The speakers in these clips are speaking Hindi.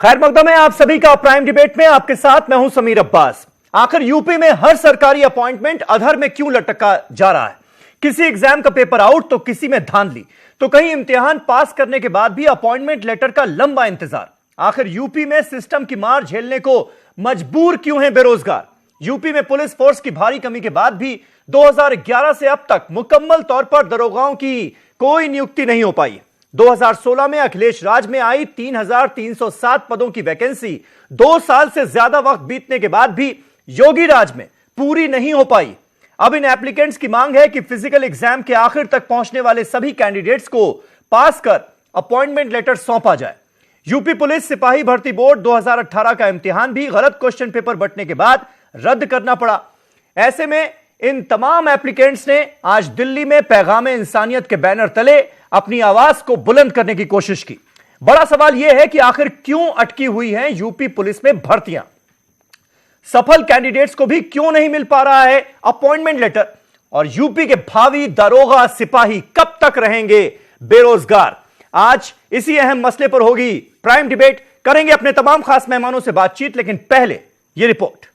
खैर मकदम है आप सभी का प्राइम डिबेट में। आपके साथ मैं हूं समीर अब्बास। आखिर यूपी में हर सरकारी अपॉइंटमेंट अधर में क्यों लटका जा रहा है? किसी एग्जाम का पेपर आउट तो किसी में धांधली, तो कहीं इम्तिहान पास करने के बाद भी अपॉइंटमेंट लेटर का लंबा इंतजार। आखिर यूपी में सिस्टम की मार झेलने को मजबूर क्यों है बेरोजगार? यूपी में पुलिस फोर्स की भारी कमी के बाद भी 2011 से अब तक मुकम्मल तौर पर दरोगाओं की कोई नियुक्ति नहीं हो पाई। 2016 में अखिलेश राज में आई 3,307 पदों की वैकेंसी 2 साल से ज्यादा वक्त बीतने के बाद भी योगी राज में पूरी नहीं हो पाई। अब इन एप्लीकेंट्स की मांग है कि फिजिकल एग्जाम के आखिर तक पहुंचने वाले सभी कैंडिडेट्स को पास कर अपॉइंटमेंट लेटर सौंपा जाए। यूपी पुलिस सिपाही भर्ती बोर्ड 2018 का इम्तिहान भी गलत क्वेश्चन पेपर बंटने के बाद रद्द करना पड़ा। ऐसे में इन तमाम एप्लीकेंट्स ने आज दिल्ली में पैगाम-ए इंसानियत के बैनर तले अपनी आवाज को बुलंद करने की कोशिश की। बड़ा सवाल यह है कि आखिर क्यों अटकी हुई हैं यूपी पुलिस में भर्तियां? सफल कैंडिडेट्स को भी क्यों नहीं मिल पा रहा है अपॉइंटमेंट लेटर? और यूपी के भावी दरोगा सिपाही कब तक रहेंगे बेरोजगार? आज इसी अहम मसले पर होगी प्राइम डिबेट। करेंगे अपने तमाम खास मेहमानों से बातचीत, लेकिन पहले यह रिपोर्ट।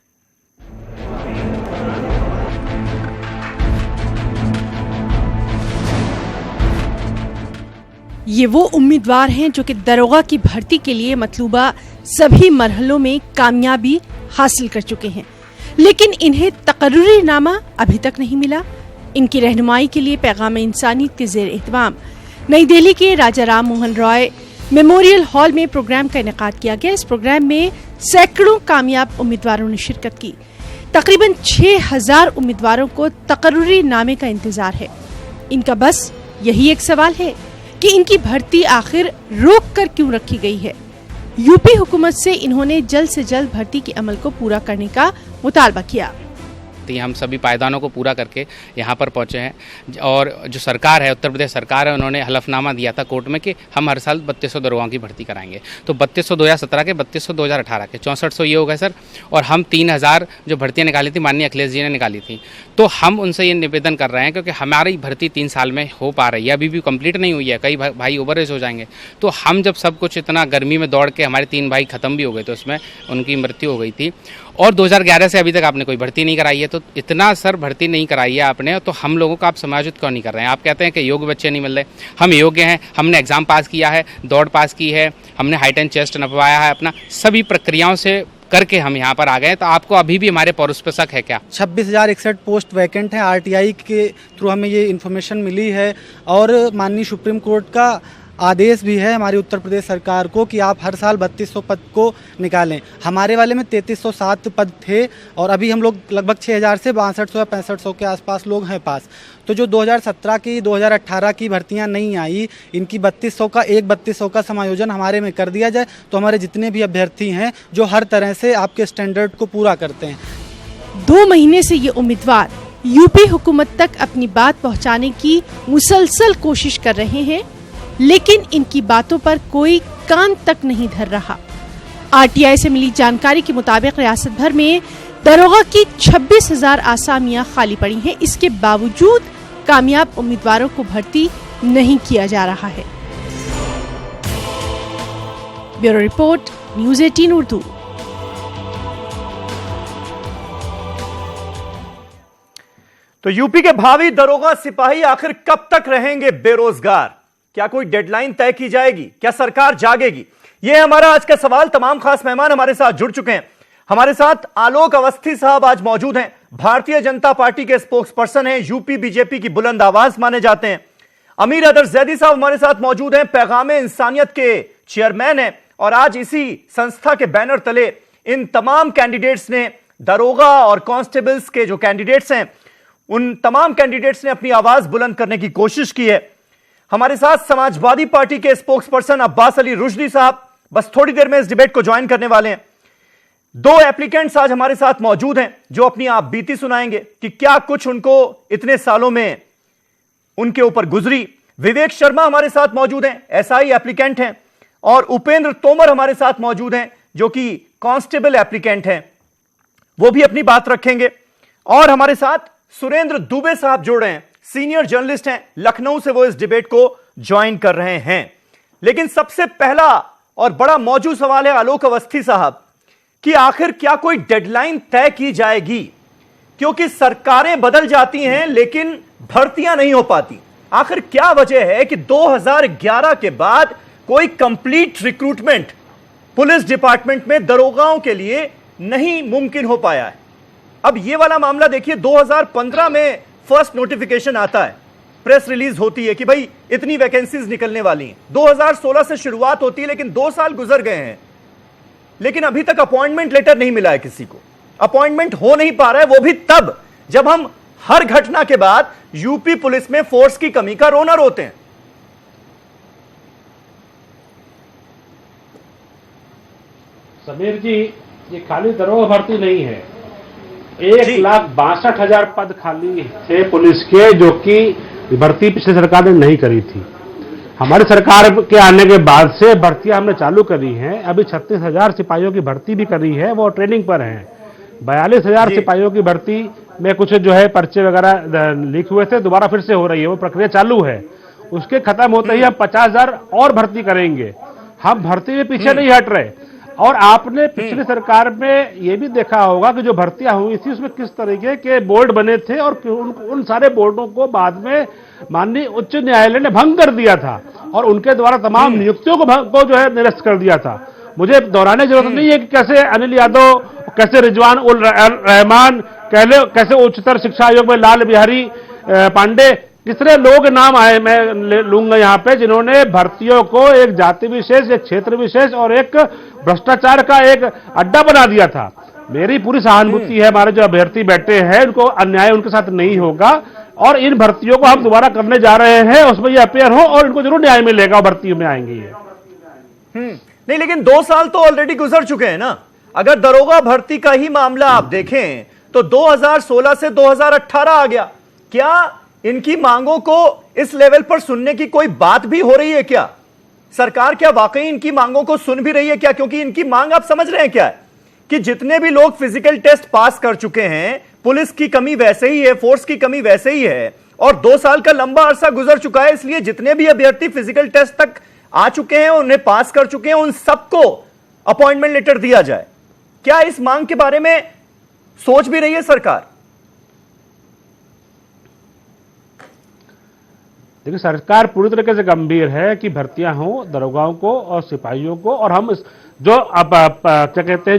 ये वो उम्मीदवार हैं जो कि दरोगा की भर्ती के लिए मतलूबा सभी मरहलों में कामयाबी हासिल कर चुके हैं, लेकिन इन्हें तकर्रुरी नामा अभी तक नहीं मिला। इनकी रहनुमाई के लिए पैगाम इंसानियत के ज़ेर एहतमाम नई दिल्ली के राजा राम मोहन रॉय मेमोरियल हॉल में प्रोग्राम का इनेकाद किया गया। इस प्रोग्राम में सैकड़ों कामयाब उम्मीदवारों ने शिरकत की। तकरीबन 6,000 उम्मीदवारों को तकर्रुरी नामे का इंतजार है। इनका बस यही एक सवाल है कि इनकी भर्ती आखिर रोक कर क्यों रखी गई है। यूपी हुकूमत से इन्होंने जल्द से जल्द भर्ती के अमल को पूरा करने का मुतालबा किया। हम सभी पायदानों को पूरा करके यहाँ पर पहुँचे हैं और जो सरकार है, उत्तर प्रदेश सरकार है, उन्होंने हलफनामा दिया था कोर्ट में कि हम हर साल 3200 दरोगाओं की भर्ती कराएंगे। तो 3200 2017 के, 3200 2018 के, 6400 ये हो गए सर। और हम 3000 जो भर्तियाँ निकाली थी माननीय अखिलेश जी ने निकाली थी। तो हम उनसे ये निवेदन कर रहे हैं क्योंकि हमारी भर्ती 3 साल में हो पा रही है, अभी भी कंप्लीट नहीं हुई है। कई भाई ओवर एज हो जाएंगे। तो हम जब सब कुछ इतना गर्मी में दौड़ के हमारे 3 भाई खत्म भी हो गए, तो उसमें उनकी मृत्यु हो गई थी। और 2011 से अभी तक आपने कोई भर्ती नहीं कराई है। तो इतना सर भर्ती नहीं कराई है आपने, तो हम लोगों को आप समायोजित क्यों नहीं कर रहे हैं? आप कहते हैं कि योग्य बच्चे नहीं मिल रहे। हम योग्य हैं, हमने एग्जाम पास किया है, दौड़ पास की है, हमने हाइट एंड चेस्ट नपवाया है, अपना सभी प्रक्रियाओं से करके हम यहाँ पर आ गए। तो आपको अभी भी हमारे पौरुष पे शक है क्या? 26,061 पोस्ट वैकेंट हैं। आरटीआई के थ्रू हमें ये इन्फॉर्मेशन मिली है और माननीय सुप्रीम कोर्ट का आदेश भी है हमारी उत्तर प्रदेश सरकार को कि आप हर साल 3200 पद को निकालें। हमारे वाले में 3307 पद थे और अभी हम लोग लगभग 6000 से 6200 या 6500 के आसपास लोग हैं पास। तो जो 2017 की 2018 की भर्तियां नहीं आई, इनकी 3200 का 3200 का समायोजन हमारे में कर दिया जाए तो हमारे जितने भी अभ्यर्थी हैं जो हर तरह से आपके स्टैंडर्ड को पूरा करते हैं। 2 महीने से ये उम्मीदवार यूपी हुकूमत तक अपनी बात पहुंचाने की मुसलसल कोशिश कर रहे हैं, लेकिन इनकी बातों पर कोई कान तक नहीं धर रहा। आरटीआई से मिली जानकारी के मुताबिक रियासत भर में दरोगा की 26,000 आसामियां खाली पड़ी हैं। इसके बावजूद कामयाब उम्मीदवारों को भर्ती नहीं किया जा रहा है। Bureau report, news 18 Urdu. तो यूपी के भावी दरोगा सिपाही आखिर कब तक रहेंगे बेरोजगार? क्या कोई डेडलाइन तय की जाएगी? क्या सरकार जागेगी? यह हमारा आज का सवाल। तमाम खास मेहमान हमारे साथ जुड़ चुके हैं। हमारे साथ आलोक अवस्थी साहब आज मौजूद हैं। भारतीय जनता पार्टी के स्पोक्स पर्सन हैं, यूपी बीजेपी की बुलंद आवाज माने जाते हैं। अमीर अदर जैदी साहब हमारे साथ मौजूद हैं, पैगाम-ए इंसानियत के चेयरमैन हैं और आज इसी संस्था के बैनर तले इन तमाम कैंडिडेट्स ने, दरोगा और कांस्टेबल्स के जो कैंडिडेट्स हैं, उन तमाम कैंडिडेट्स ने अपनी आवाज बुलंद करने की कोशिश की है। हमारे साथ समाजवादी पार्टी के स्पोक्स पर्सन अब्बास अली रुश्दी साहब बस थोड़ी देर में इस डिबेट को ज्वाइन करने वाले हैं। 2 एप्लीकेंट्स आज हमारे साथ मौजूद हैं जो अपनी आप बीती सुनाएंगे कि क्या कुछ उनको इतने सालों में उनके ऊपर गुजरी। विवेक शर्मा हमारे साथ मौजूद हैं, एसआई एप्लीकेंट हैं, और उपेंद्र तोमर हमारे साथ मौजूद हैं जो कि कांस्टेबल एप्लीकेंट हैं, वो भी अपनी बात रखेंगे। और हमारे साथ सुरेंद्र दुबे साहब जुड़ रहे हैं, सीनियर जर्नलिस्ट हैं, लखनऊ से वो इस डिबेट को ज्वाइन कर रहे हैं। लेकिन सबसे पहला और बड़ा मौजूद सवाल है आलोक अवस्थी साहब कि आखिर क्या कोई डेडलाइन तय की जाएगी, क्योंकि सरकारें बदल जाती हैं लेकिन भर्तियां नहीं हो पाती। आखिर क्या वजह है कि 2011 के बाद कोई कंप्लीट रिक्रूटमेंट पुलिस डिपार्टमेंट में दरोगाओं के लिए नहीं मुमकिन हो पाया है। अब यह वाला मामला देखिए, 2015 में फर्स्ट नोटिफिकेशन आता है, प्रेस रिलीज होती है कि भाई इतनी वैकेंसीज निकलने वाली हैं। 2016 से शुरुआत होती है, लेकिन 2 साल गुजर गए हैं, लेकिन अभी तक अपॉइंटमेंट लेटर नहीं मिला है किसी को। अपॉइंटमेंट हो नहीं पा रहा है, वो भी तब जब हम हर घटना के बाद यूपी पुलिस में फोर्स की कमी का रोना रोते हैं। समीर जी, ये खाली दरोगा भर्ती नहीं है। 1,62,000 पद खाली थे पुलिस के, जो कि भर्ती पिछली सरकार ने नहीं करी थी। हमारी सरकार के आने के बाद से भर्तियां हमने चालू करी हैं। अभी 36,000 सिपाहियों की भर्ती भी करी है, वो ट्रेनिंग पर हैं। 42,000 सिपाहियों की भर्ती में कुछ जो है पर्चे वगैरह लीक हुए थे, दोबारा फिर से हो रही है, वो प्रक्रिया चालू है। उसके खत्म होते ही हम 50,000 और भर्ती करेंगे। हम भर्ती में पीछे नहीं हट रहे। और आपने पिछली सरकार में ये भी देखा होगा कि जो भर्तियां हुई थी उसमें किस तरीके के बोर्ड बने थे, और उन सारे बोर्डों को बाद में माननीय उच्च न्यायालय ने भंग कर दिया था और उनके द्वारा तमाम नियुक्तियों को जो है निरस्त कर दिया था। मुझे दोहराने की जरूरत नहीं है कि कैसे अनिल यादव, कैसे रिजवान उल रहमान, कैसे उच्चतर शिक्षा आयोग में लाल बिहारी पांडे, कितने लोग नाम आए मैं लूंगा यहाँ पे, जिन्होंने भर्तियों को एक जाति विशेष, एक क्षेत्र विशेष और एक भ्रष्टाचार का एक अड्डा बना दिया था। मेरी पूरी सहानुभूति है, हमारे जो अभ्यर्थी बैठे हैं उनको अन्याय उनके साथ नहीं होगा, और इन भर्तियों को हम दोबारा करने जा रहे हैं, उसमें ये अपेयर हो और इनको जरूर न्याय मिलेगा, भर्ती में आएंगे ये। नहीं, लेकिन 2 साल तो ऑलरेडी गुजर चुके हैं ना। अगर दरोगा भर्ती का ही मामला आप देखें तो 2016 से 2018 आ गया। क्या इनकी मांगों को इस लेवल पर सुनने की कोई बात भी हो रही है क्या? सरकार क्या वाकई इनकी मांगों को सुन भी रही है क्या? क्योंकि इनकी मांग आप समझ रहे हैं क्या है कि जितने भी लोग फिजिकल टेस्ट पास कर चुके हैं, पुलिस की कमी वैसे ही है, फोर्स की कमी वैसे ही है, और 2 साल का लंबा अरसा गुजर चुका है। इसलिए जितने भी अभ्यर्थी फिजिकल टेस्ट तक आ चुके हैं, उन्हें पास कर चुके हैं, उन सबको अपॉइंटमेंट लेटर दिया जाए। क्या इस मांग के बारे में सोच भी रही है सरकार? देखिए, सरकार पूरी तरीके से गंभीर है कि भर्तियां हो दरोगाओं को और सिपाहियों को, और हम जो अब क्या कहते हैं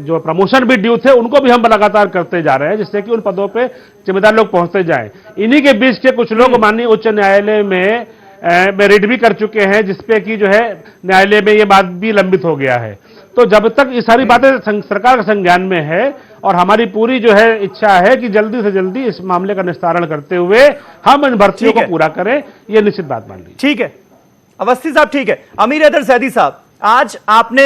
जो प्रमोशन भी ड्यू थे उनको भी हम लगातार करते जा रहे हैं, जिससे कि उन पदों पे जिम्मेदार लोग पहुंचते जाएं। इन्हीं के बीच के कुछ लोग माननीय उच्च न्यायालय में रिट भी कर चुके हैं, जिसपे कि जो है न्यायालय में ये बात भी लंबित हो गया है। तो जब तक ये सारी बातें सरकार के संज्ञान में है, और हमारी पूरी जो है इच्छा है कि जल्दी से जल्दी इस मामले का निस्तारण करते हुए हम इन भर्तियों को पूरा करें, ये निश्चित बात मान लीजिए। ठीक है अवस्थी साहब, ठीक है। अमीर हैदर जैदी साहब, आज आपने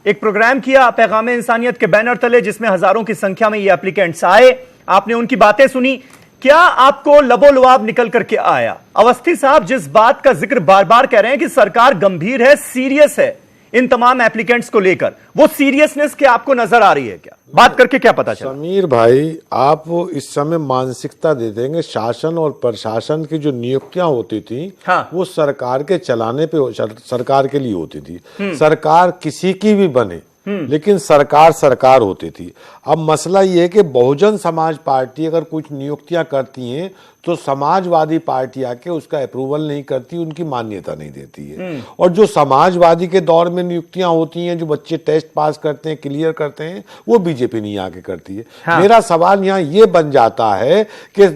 एक प्रोग्राम किया पैगाम इंसानियत के बैनर तले, जिसमें हजारों की संख्या में ये एप्लीकेंट्स आए, आपने उनकी बातें सुनी। क्या आपको लबोलुआब निकल करके आया? अवस्थी साहब जिस बात का जिक्र बार बार कह रहे हैं कि सरकार गंभीर है, सीरियस है इन तमाम एप्लीकेंट्स को लेकर, वो सीरियसनेस क्या आपको नजर आ रही है क्या? बात करके क्या पता चला? समीर भाई, आप इस समय मानसिकता दे देंगे, शासन और प्रशासन की जो नियुक्तियां होती थी, हाँ। वो सरकार के चलाने पे सरकार के लिए होती थी। सरकार किसी की भी बने, लेकिन सरकार होती थी। अब मसला ये है कि बहुजन समाज पार्टी अगर कुछ नियुक्तियां करती हैं तो समाजवादी पार्टी आके उसका अप्रूवल नहीं करती, उनकी मान्यता नहीं देती है। और जो समाजवादी के दौर में नियुक्तियां होती हैं, जो बच्चे टेस्ट पास करते हैं, क्लियर करते हैं, वो बीजेपी नहीं आके करती है। हाँ। मेरा सवाल यहाँ ये बन जाता है कि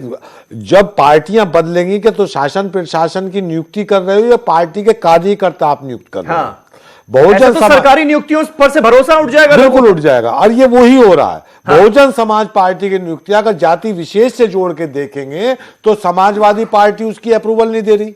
जब पार्टियां बदलेंगी कि तो शासन प्रशासन की नियुक्ति कर रहे हो या पार्टी के कार्यकर्ता आप नियुक्त कर रहे हो? हाँ। बहुजन तो सरकारी नियुक्तियों पर से भरोसा उठ जाएगा, बिल्कुल उठ जाएगा, और ये वही हो रहा है। हाँ। बहुजन समाज पार्टी की नियुक्तियां अगर जाति विशेष से जोड़ के देखेंगे तो समाजवादी पार्टी उसकी अप्रूवल नहीं दे रही,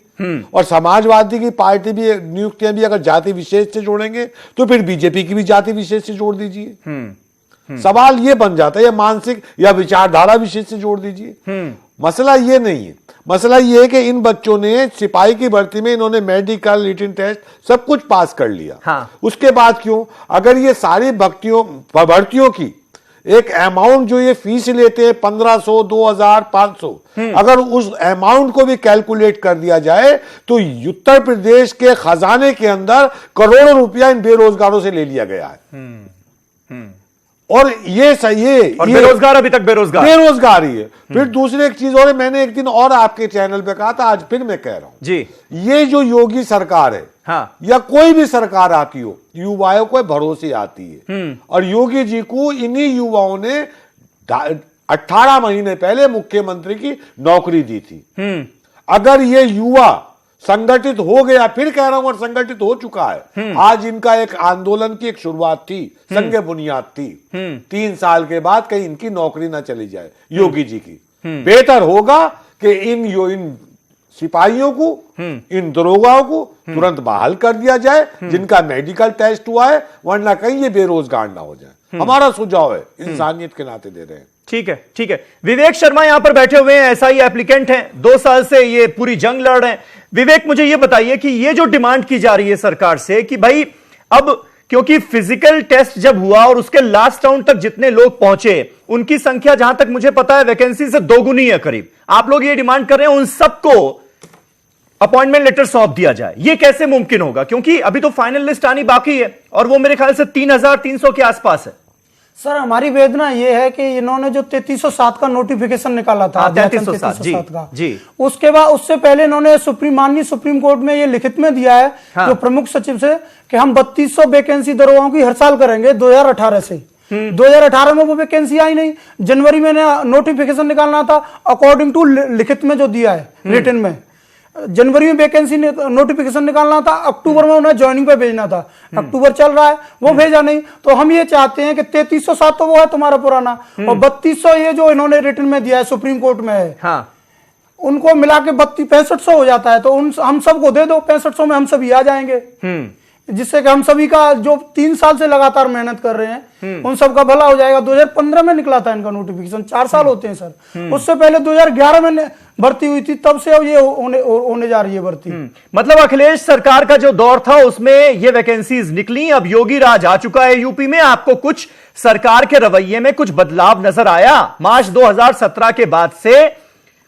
और समाजवादी की पार्टी भी नियुक्तियां भी अगर जाति विशेष से जोड़ेंगे तो फिर बीजेपी की भी जाति विशेष से जोड़ दीजिए। सवाल ये बन जाता है, या मानसिक या विचारधारा विशेष से जोड़ दीजिए। मसला ये नहीं है, मसला ये है कि इन बच्चों ने सिपाही की भर्ती में इन्होंने मेडिकल, रिटन टेस्ट सब कुछ पास कर लिया। हाँ। उसके बाद क्यों, अगर ये सारी भर्तियों की एक अमाउंट जो ये फीस लेते हैं 1500, 2000, 500, अगर उस अमाउंट को भी कैलकुलेट कर दिया जाए तो उत्तर प्रदेश के खजाने के अंदर करोड़ों रुपया इन बेरोजगारों से ले लिया गया है। और ये सही है, और बेरोजगार अभी तक बेरोजगार ही है। फिर दूसरी एक चीज और है, मैंने एक दिन और आपके चैनल पे कहा था, आज फिर मैं कह रहा हूं जी, ये जो योगी सरकार है, हाँ, या कोई भी सरकार आती हो, युवाओं को भरोसे आती है। और योगी जी को इन्हीं युवाओं ने 18 महीने पहले मुख्यमंत्री की नौकरी दी थी। अगर ये युवा संगठित हो गया, फिर कह रहा हूं, और संगठित हो चुका है, आज इनका एक आंदोलन की एक शुरुआत थी, संग बुनियाद थी। 3 साल के बाद कहीं इनकी नौकरी ना चली जाए योगी जी की। बेहतर होगा कि इन सिपाहियों को, इन दरोगाओं को तुरंत बहाल कर दिया जाए जिनका मेडिकल टेस्ट हुआ है, वरना कहीं ये बेरोजगार ना हो जाए। हमारा सुझाव है, इंसानियत के नाते दे रहे हैं। ठीक है, ठीक है। विवेक शर्मा यहां पर बैठे हुए हैं, एसआई एप्लीकेंट हैं, 2 साल से ये पूरी जंग लड़ रहे हैं। विवेक, मुझे ये बताइए कि ये जो डिमांड की जा रही है सरकार से कि भाई अब क्योंकि फिजिकल टेस्ट जब हुआ और उसके लास्ट राउंड तक जितने लोग पहुंचे उनकी संख्या जहां तक मुझे पता है वैकेंसी से दोगुनी है करीब, आप लोग ये डिमांड कर रहे हैं उन सबको अपॉइंटमेंट लेटर सौंप दिया जाए। ये कैसे मुमकिन होगा, क्योंकि अभी तो फाइनल लिस्ट आनी बाकी है और वो मेरे ख्याल से 3300 के आसपास है। सर, हमारी वेदना ये है कि इन्होंने जो 3307 का नोटिफिकेशन निकाला था, 3307 का जी, उसके बाद उससे पहले इन्होंने माननीय सुप्रीम कोर्ट में ये लिखित में दिया है, हाँ, जो प्रमुख सचिव से, कि हम 3200 वैकेंसी दरोगाओं की हर साल करेंगे 2018 से। 2018 में वो वैकेंसी आई नहीं, जनवरी में नोटिफिकेशन निकालना था अकॉर्डिंग टू लिखित में जो दिया है रिटन में। जनवरी में वैकेंसी नोटिफिकेशन निकालना था, अक्टूबर में उन्हें ज्वाइनिंग पे भेजना था, अक्टूबर चल रहा है, वो भेजा नहीं। तो हम ये चाहते हैं कि 3307 तो वो है तुम्हारा पुराना, और 3200 ये जो इन्होंने रिटन में दिया है सुप्रीम कोर्ट में है, हाँ, उनको मिला के 6500 हो जाता है। तो हम सबको दे दो, 6500 में हम सभी आ जाएंगे, जिससे कि हम सभी का जो 3 साल से लगातार मेहनत कर रहे हैं उन सबका भला हो जाएगा। 2015 में निकला था इनका नोटिफिकेशन, 4 साल होते हैं सर। उससे पहले 2011 में भर्ती हुई थी, तब से अब ये होने जा रही है भर्ती। मतलब अखिलेश सरकार का जो दौर था उसमें ये वैकेंसीज निकली, अब योगी राज आ चुका है यूपी में। आपको कुछ सरकार के रवैये में कुछ बदलाव नजर आया मार्च 2017 के बाद से?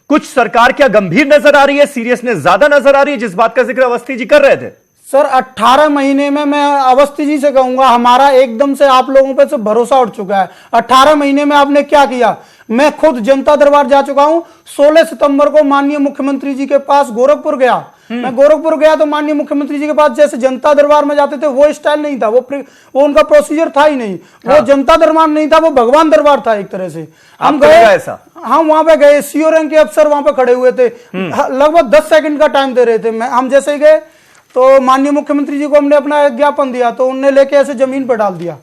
कुछ सरकार क्या गंभीर नजर आ रही है, सीरियसनेस ज्यादा नजर आ रही है, जिस बात का जिक्र अवस्थी जी कर रहे थे? सर, 18 महीने में मैं अवस्थी जी से कहूंगा, हमारा एकदम से आप लोगों पे से भरोसा उठ चुका है। 18 महीने में आपने क्या किया? मैं खुद जनता दरबार जा चुका हूं। 16 सितंबर को माननीय मुख्यमंत्री जी के पास गोरखपुर गया। मैं गोरखपुर गया तो माननीय मुख्यमंत्री जी के पास जैसे जनता दरबार में जाते थे वो स्टाइल नहीं था, वो उनका प्रोसीजर था ही नहीं। वो जनता दरबार नहीं था, वो भगवान दरबार था एक तरह से। हम गए, हम वहां पे गए, सीओ रैंक के अफसर वहां पे खड़े हुए थे, लगभग 10 सेकंड का टाइम दे रहे थे। हम जैसे ही गए तो माननीय मुख्यमंत्री जी को हमने अपना ज्ञापन दिया, तो उन्होंने लेके ऐसे जमीन पर डाल दिया।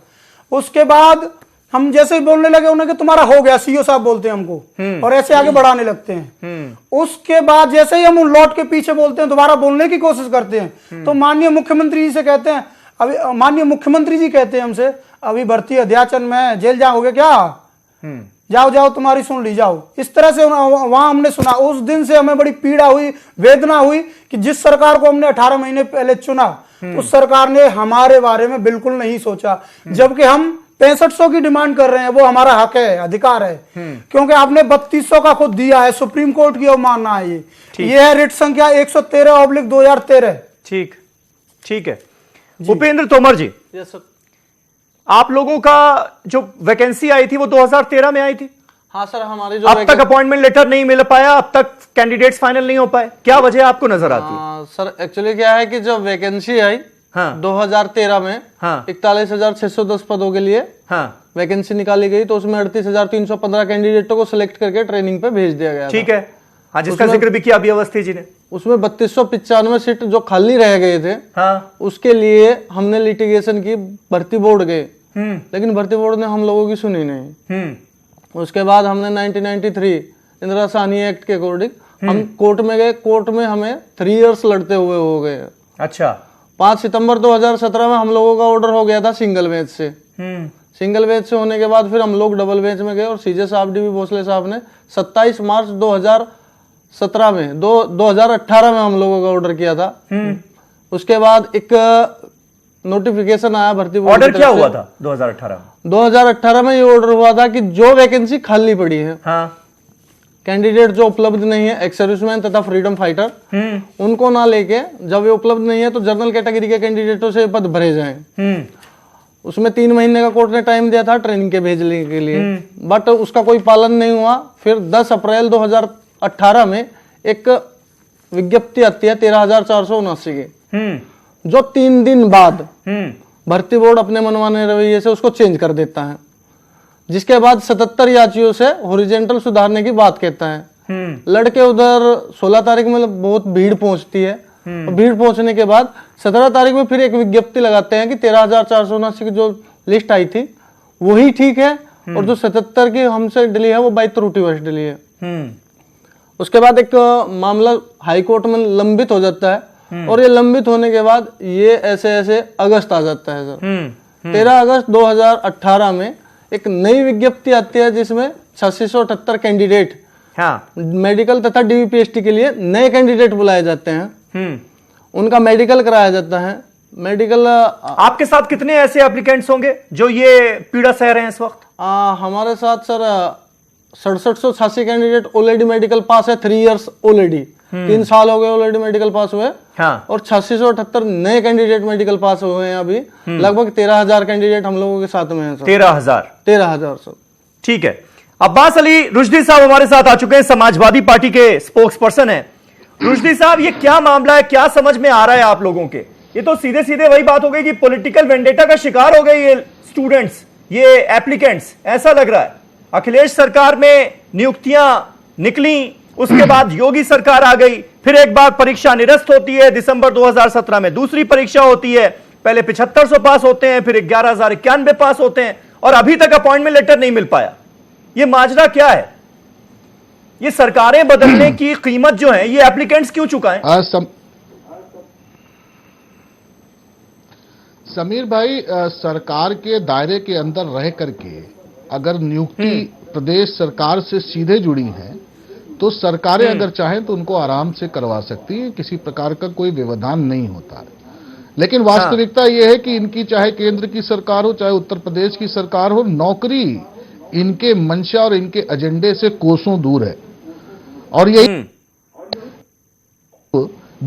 उसके बाद हम जैसे ही बोलने लगे उन्हें कि तुम्हारा हो गया, सीओ साहब बोलते हैं हमको, और ऐसे आगे बढ़ाने लगते हैं। उसके बाद जैसे ही हम लौट के पीछे बोलते हैं, दोबारा बोलने की कोशिश करते हैं, तो माननीय मुख्यमंत्री जी से कहते हैं, अभी माननीय मुख्यमंत्री जी कहते हैं हमसे, अभी भर्ती अध्याचन में, जेल जाओगे क्या? जाओ जाओ, तुम्हारी सुन ली, जाओ। इस तरह से वहां हमने सुना। उस दिन से हमें बड़ी पीड़ा हुई, वेदना हुई कि जिस सरकार को हमने 18 महीने पहले चुना, उस सरकार ने हमारे बारे में बिल्कुल नहीं सोचा। जबकि हम 6500 की डिमांड कर रहे हैं, वो हमारा हक है, अधिकार है, क्योंकि आपने 3200 का खुद दिया है, सुप्रीम कोर्ट की अवमानना है ये है रिट संख्या 113/2013। ठीक, ठीक है। भूपेंद्र तोमर जी, यस सर, आप लोगों का जो वैकेंसी आई थी वो 2013 में आई थी? हाँ सर, हमारी जो अब तक अपॉइंटमेंट लेटर नहीं मिल पाया, अब तक कैंडिडेट्स फाइनल नहीं हो पाए, क्या वजह आपको नजर आती है? सर एक्चुअली क्या है कि जब वैकेंसी आई 2013 में 41,610 पदों के लिए वैकेंसी निकाली गई, तो उसमें 38,315 कैंडिडेटों को सिलेक्ट करके ट्रेनिंग पे भेज दिया गया। ठीक है, हाँ, जिसका जिक्र भी किया अभी अवस्थी जी ने। उसमें 3295 सीट जो खाली रह गए थे, उसके लिए हमने लिटिगेशन की, भर्ती बोर्ड गए, लेकिन भर्ती बोर्ड ने हम लोगों की सुनी नहीं। उसके बाद हमने 1993 इंदिरा साहनी एक्ट के अकॉर्डिंग हम कोर्ट में गए। कोर्ट में हमें 3 इयर्स लड़ते हुए हो गए। अच्छा। 5 सितंबर 2017 में हम लोगों का ऑर्डर हो गया था सिंगल बेंच से। सिंगल बेंच से होने के बाद फिर हम लोग डबल बेंच में गए, और सीजे साहब, डीबी भोसले साहब ने 27 मार्च 2017 में 2018 में हम लोगों का ऑर्डर किया था। उसके बाद एक नोटिफिकेशन आया भर्ती बोर्ड ऑर्डर की क्या तरफ हुआ से। था 2018 में? 2018 में ये ऑर्डर हुआ था कि जो वैकेंसी खाली पड़ी है, हाँ, कैंडिडेट जो उपलब्ध नहीं है, एक्स सर्विसमैन तथा फ्रीडम फाइटर, उनको ना लेके, जब ये उपलब्ध नहीं है तो जनरल कैटेगरी के कैंडिडेटों से पद भरे जाएं। उसमें 3 महीने का कोर्ट ने टाइम दिया था ट्रेनिंग के भेजने के लिए, बट उसका कोई पालन नहीं हुआ। फिर 10 अप्रैल 2018 में एक विज्ञप्ति आती है 13,479 की, जो 3 दिन बाद भर्ती बोर्ड अपने मनमाने रवैये से उसको चेंज कर देता है, जिसके बाद 77 याचियों से हॉरिजॉन्टल सुधारने की बात कहता है। लड़के उधर 16 तारीख में बहुत भीड़ पहुंचती है, और भीड़ पहुंचने के बाद 17 तारीख में फिर एक विज्ञप्ति लगाते हैं कि 13,479 की जो लिस्ट आई थी वही ठीक है, और जो 77 की हमसे डिली है वो बाई त्रुटिवश डिली है। उसके बाद एक मामला हाई कोर्ट में लंबित हो जाता है, और ये लंबित होने के बाद ये ऐसे अगस्त आ जाता है सर। 13 अगस्त 2018 में एक नई विज्ञप्ति आती है जिसमें 8678 कैंडिडेट, हाँ, मेडिकल तथा डीवीपीएसटी के लिए नए कैंडिडेट बुलाए जाते हैं। उनका मेडिकल कराया जाता है। मेडिकल आपके साथ कितने ऐसे एप्लीकेंट्स होंगे जो ये पीड़ा सह रहे हैं इस वक्त? हमारे साथ सर 6786 कैंडिडेट ऑलरेडी मेडिकल पास है, 3 इयर्स ऑलरेडी, 3 साल हो गए ऑलरेडी मेडिकल पास हुए। हाँ। और 8678 नए कैंडिडेट मेडिकल पास हुए हैं अभी। लगभग 13,000 कैंडिडेट हम लोगों के साथ में हैं सर। 13,000 सर। ठीक है। अब्बास अली रुश्दी साहब हमारे साथ आ चुके हैं, समाजवादी पार्टी के स्पोक्स पर्सन है। रुश्दी साहब, ये क्या मामला है, क्या समझ में आ रहा है आप लोगों के? ये तो सीधे सीधे वही बात हो गई कि पॉलिटिकल वेंडेटा का शिकार हो गए ये स्टूडेंट्स, ये एप्लीकेंट्स, ऐसा लग रहा है। अखिलेश सरकार में नियुक्तियां निकली, उसके बाद योगी सरकार आ गई, फिर एक बार परीक्षा निरस्त होती है, दिसंबर 2017 में दूसरी परीक्षा होती है, पहले 7500 पास होते हैं, फिर 11,091 पास होते हैं, और अभी तक अपॉइंटमेंट लेटर नहीं मिल पाया। ये माजरा क्या है? ये सरकारें बदलने की कीमत जो है ये एप्लीकेंट्स क्यों चुकाएं? समीर भाई, सरकार के दायरे के अंदर रह करके अगर नियुक्ति प्रदेश सरकार से सीधे जुड़ी है तो सरकारें अगर चाहें तो उनको आराम से करवा सकती है, किसी प्रकार का कोई व्यवधान नहीं होता है। लेकिन वास्तविकता यह है कि इनकी चाहे केंद्र की सरकार हो चाहे उत्तर प्रदेश की सरकार हो, नौकरी इनके मंशा और इनके एजेंडे से कोसों दूर है। और यही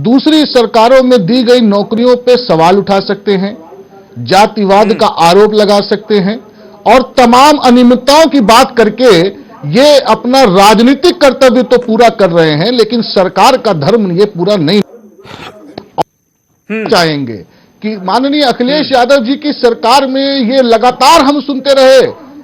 दूसरी सरकारों में दी गई नौकरियों पे सवाल उठा सकते हैं, जातिवाद का आरोप लगा सकते हैं, और तमाम अनियमितताओं की बात करके ये अपना राजनीतिक कर्तव्य तो पूरा कर रहे हैं, लेकिन सरकार का धर्म ये पूरा नहीं चाहेंगे। कि माननीय अखिलेश यादव जी की सरकार में ये लगातार हम सुनते रहे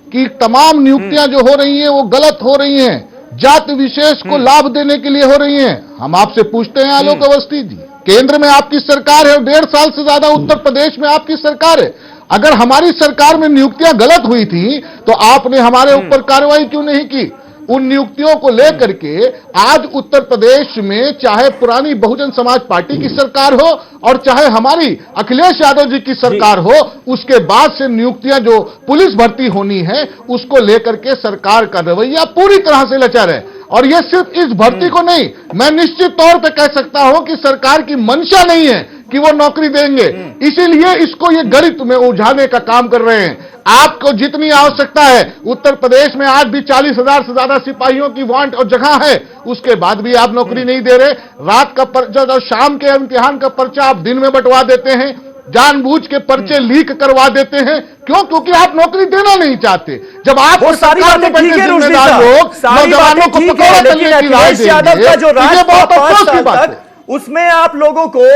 कि तमाम नियुक्तियां जो हो रही हैं वो गलत हो रही हैं, जाति विशेष को लाभ देने के लिए हो रही हैं। हम आपसे पूछते हैं आलोक अवस्थी जी, केंद्र में आपकी सरकार है और 1.5 साल से ज्यादा उत्तर प्रदेश में आपकी सरकार है, अगर हमारी सरकार में नियुक्तियां गलत हुई थी तो आपने हमारे ऊपर कार्रवाई क्यों नहीं की? उन नियुक्तियों को लेकर के आज उत्तर प्रदेश में चाहे पुरानी बहुजन समाज पार्टी की सरकार हो और चाहे हमारी अखिलेश यादव जी की सरकार हो, उसके बाद से नियुक्तियां जो पुलिस भर्ती होनी है उसको लेकर के सरकार का रवैया पूरी तरह से लचर है। और यह सिर्फ इस भर्ती को नहीं, मैं निश्चित तौर पे कह सकता हूं कि सरकार की मंशा नहीं है कि वो नौकरी देंगे, इसीलिए इसको ये गणित में उलझाने का काम कर रहे हैं। आपको जितनी आवश्यकता है, उत्तर प्रदेश में आज भी 40,000 से ज्यादा सिपाहियों की वांट और जगह है, उसके बाद भी आप नौकरी नहीं दे रहे। रात का पर्चा और शाम के इम्तिहान का पर्चा आप दिन में बंटवा देते हैं, जानबूझ के पर्चे लीक करवा देते हैं। क्यों? क्योंकि आप नौकरी देना नहीं चाहते। जब आप सारी बातें ठीक है, जिम्मेदार लोग नौजवानों को पकौड़ा तलने की राय देंगे, बहुत अफसोस की बात है। उसमें आप लोगों को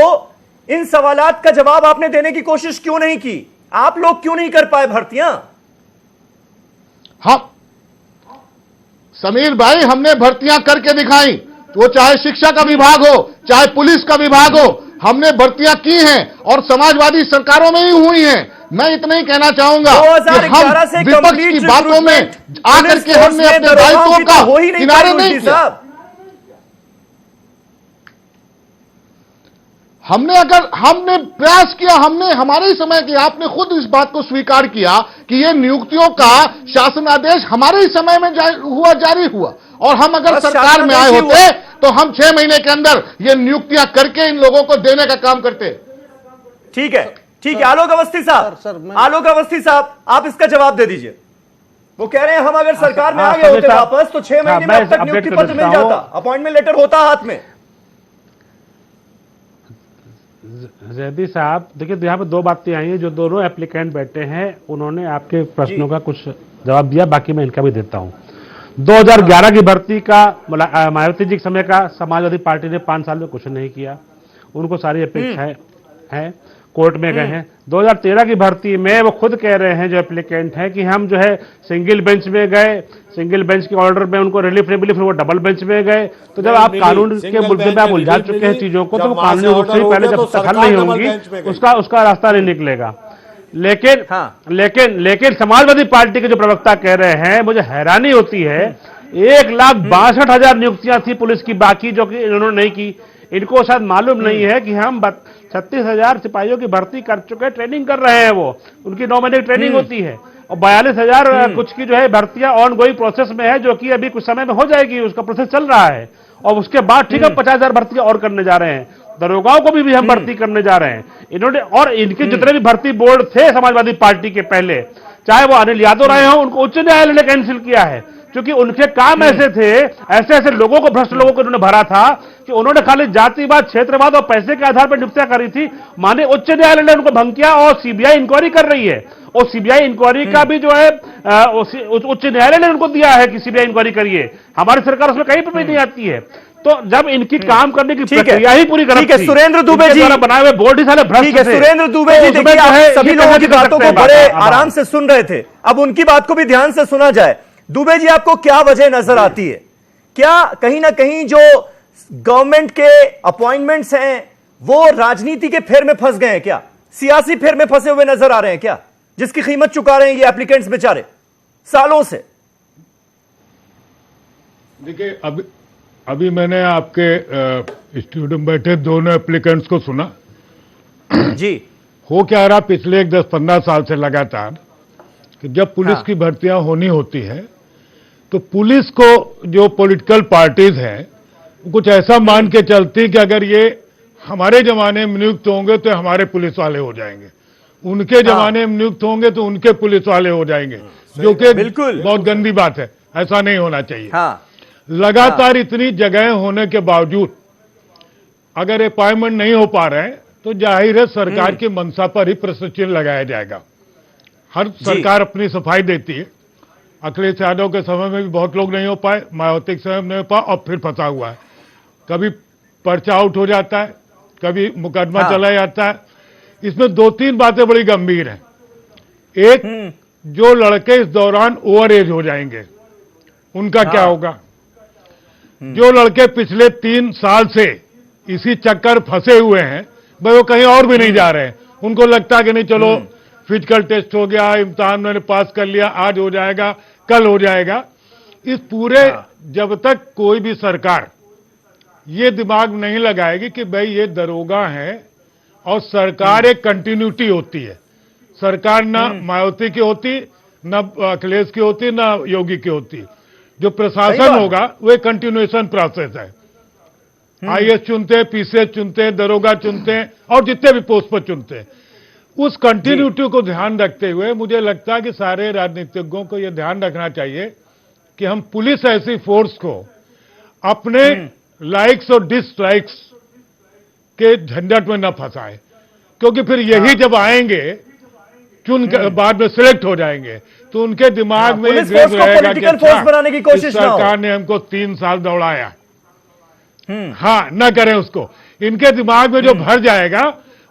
इन सवालात का जवाब आपने देने की कोशिश क्यों नहीं की? आप लोग क्यों नहीं कर पाए भर्तियां? हाँ समीर भाई, हमने भर्तियां करके दिखाई, वो चाहे शिक्षा का विभाग हो चाहे पुलिस का विभाग हो, हमने भर्तियां की हैं और समाजवादी सरकारों में ही हुई हैं। मैं इतना ही कहना चाहूंगा कि हम विपक्ष की बातों में आकर के हमने अपने दायित्वों का किनारे नहीं किया। हमने प्रयास किया, हमने हमारे समय की, आपने खुद इस बात को स्वीकार किया कि ये नियुक्तियों का शासनादेश हमारे ही समय में जारी हुआ, और हम अगर सरकार में आए होते तो हम 6 महीने के अंदर ये नियुक्तियां करके इन लोगों को देने का काम करते। ठीक है, ठीक है, आलोक अवस्थी साहब, आलोक अवस्थी साहब, आप इसका जवाब दे दीजिए। वो कह रहे हैं हम अगर सरकार में आ गए होते वापस तो 6 महीने में अब तक नियुक्ति पत्र मिल जाता, अपॉइंटमेंट लेटर होता हाथ में। जैदी साहब देखिए, यहाँ पे दो बातें आई हैं। जो दोनों एप्लीकेंट बैठे हैं उन्होंने आपके प्रश्नों का कुछ जवाब दिया, बाकी मैं इनका भी देता हूँ। 2011 की भर्ती का मायावती जी के समय का समाजवादी पार्टी ने 5 साल में कुछ नहीं किया, उनको सारी अपेक्षाएं हैं, कोर्ट में गए हैं। 2013 की भर्ती में वो खुद कह रहे हैं जो एप्लीकेंट हैं कि हम जो है सिंगल बेंच में गए, सिंगल बेंच के ऑर्डर में उनको रिलीफ नहीं मिली, फिर वो डबल बेंच में गए। तो जब आप कानून के मुद्दे में आप उलझा चुके हैं चीजों को, तो वो कानूनी रूप से पहले जब तक हल नहीं होंगी उसका रास्ता नहीं निकलेगा। लेकिन समाजवादी पार्टी के जो प्रवक्ता कह रहे हैं, मुझे हैरानी होती है, 1,62,000 नियुक्तियां थी पुलिस की बाकी, जो कि इन्होंने नहीं की। इनको शायद मालूम नहीं है कि हम 36,000 सिपाहियों की भर्ती कर चुके हैं, ट्रेनिंग कर रहे हैं, वो उनकी 9 महीने की ट्रेनिंग होती है, और 42,000 कुछ की जो है भर्तियां ऑन गोइंग प्रोसेस में है, जो कि अभी कुछ समय में हो जाएगी, उसका प्रोसेस चल रहा है। और उसके बाद ठीक है 50,000 भर्तियां और करने जा रहे हैं, दरोगाओं को भी हम भर्ती करने जा रहे हैं इन्होंने। और इनके जितने भी भर्ती बोर्ड थे समाजवादी पार्टी के पहले, चाहे वो अनिल यादव रहे हो, उनको उच्च न्यायालय ने कैंसिल किया है, क्योंकि उनके काम ऐसे थे, ऐसे लोगों को, भ्रष्ट लोगों को उन्होंने भरा था कि उन्होंने खाली जातिवाद, क्षेत्रवाद और पैसे के आधार पर नियुक्तियां करी थी। माने उच्च न्यायालय ने उनको भंग किया और सीबीआई इंक्वायरी कर रही है, और सीबीआई इंक्वायरी का भी जो है उच्च न्यायालय ने उनको दिया है कि सीबीआई इंक्वायरी करिए। हमारी सरकार उसमें कहीं पर भी नहीं आती है। तो जब इनकी काम करने की प्रक्रिया ही पूरी गलत थी, सुरेंद्र दुबे जी बनाए हुए बोर्ड ही साले भ्रष्ट थे। सुरेंद्र दुबे जी, देखिए आप सभी लोगों की बातों को बड़े आराम से सुन रहे थे, अब उनकी बात को भी ध्यान से सुना जाए। दुबे जी, आपको क्या वजह नजर आती है? क्या कहीं ना कहीं जो गवर्नमेंट के अपॉइंटमेंट्स हैं वो राजनीति के फेर में फंस गए हैं? क्या सियासी फेर में फंसे हुए नजर आ रहे हैं क्या, जिसकी कीमत चुका रहे हैं ये एप्लीकेंट्स बेचारे सालों से? देखिए, अभी मैंने आपके स्टूडियो में बैठे दोनों एप्लीकेंट्स को सुना जी। हो क्या रहा पिछले 10-15 साल से लगातार कि जब पुलिस की भर्तियां होनी होती है तो पुलिस को जो पॉलिटिकल पार्टीज हैं वो कुछ ऐसा मान के चलती कि अगर ये हमारे जमाने में नियुक्त होंगे तो हमारे पुलिस वाले हो जाएंगे, उनके जमाने में नियुक्त होंगे तो उनके पुलिस वाले हो जाएंगे, जो कि बिल्कुल बहुत गंदी बात है, ऐसा नहीं होना चाहिए। लगातार इतनी जगह होने के बावजूद अगर अपॉइंटमेंट नहीं हो पा रहे हैं तो जाहिर है सरकार की मंशा पर ही प्रश्न चिन्ह लगाया जाएगा। हर सरकार अपनी सफाई देती है, अखिलेश यादव के समय में भी बहुत लोग नहीं हो पाए, मायावती के समय में नहीं हो पाए, और फिर फंसा हुआ है। कभी पर्चा आउट हो जाता है, कभी मुकदमा चला जाता है। इसमें 2-3 बातें बड़ी गंभीर हैं। एक, जो लड़के इस दौरान ओवर एज हो जाएंगे उनका क्या होगा? जो लड़के पिछले 3 साल से इसी चक्कर फंसे हुए हैं, भाई वो कहीं और भी नहीं जा रहे हैं, उनको लगता है कि नहीं चलो फिजिकल टेस्ट हो गया, इम्तिहान मैंने पास कर लिया, आज हो जाएगा, कल हो जाएगा। इस पूरे जब तक कोई भी सरकार ये दिमाग नहीं लगाएगी कि भाई ये दरोगा है और सरकार एक कंटिन्यूटी होती है, सरकार ना मायावती की होती, ना अखिलेश की होती, ना योगी की होती, जो प्रशासन होगा वो एक कंटिन्यूएशन प्रोसेस है। आईएएस चुनते हैं, पीसीएस चुनते हैं, दरोगा चुनते हैं और जितने भी पोस्ट पर चुनते हैं। उस कंटिन्यूटी को ध्यान रखते हुए मुझे लगता है कि सारे राजनीतिज्ञों को यह ध्यान रखना चाहिए कि हम पुलिस ऐसी फोर्स को अपने लाइक्स और डिसलाइक्स के झंझट में न फंसाए, क्योंकि फिर यही जब आएंगे चुन बाद में सिलेक्ट हो जाएंगे तो उनके दिमाग में ग्रेव रहेगा कि बनाने की कोशिश सरकार ने हमको 3 साल दौड़ाया, हाँ न करें उसको। इनके दिमाग में जो भर जाएगा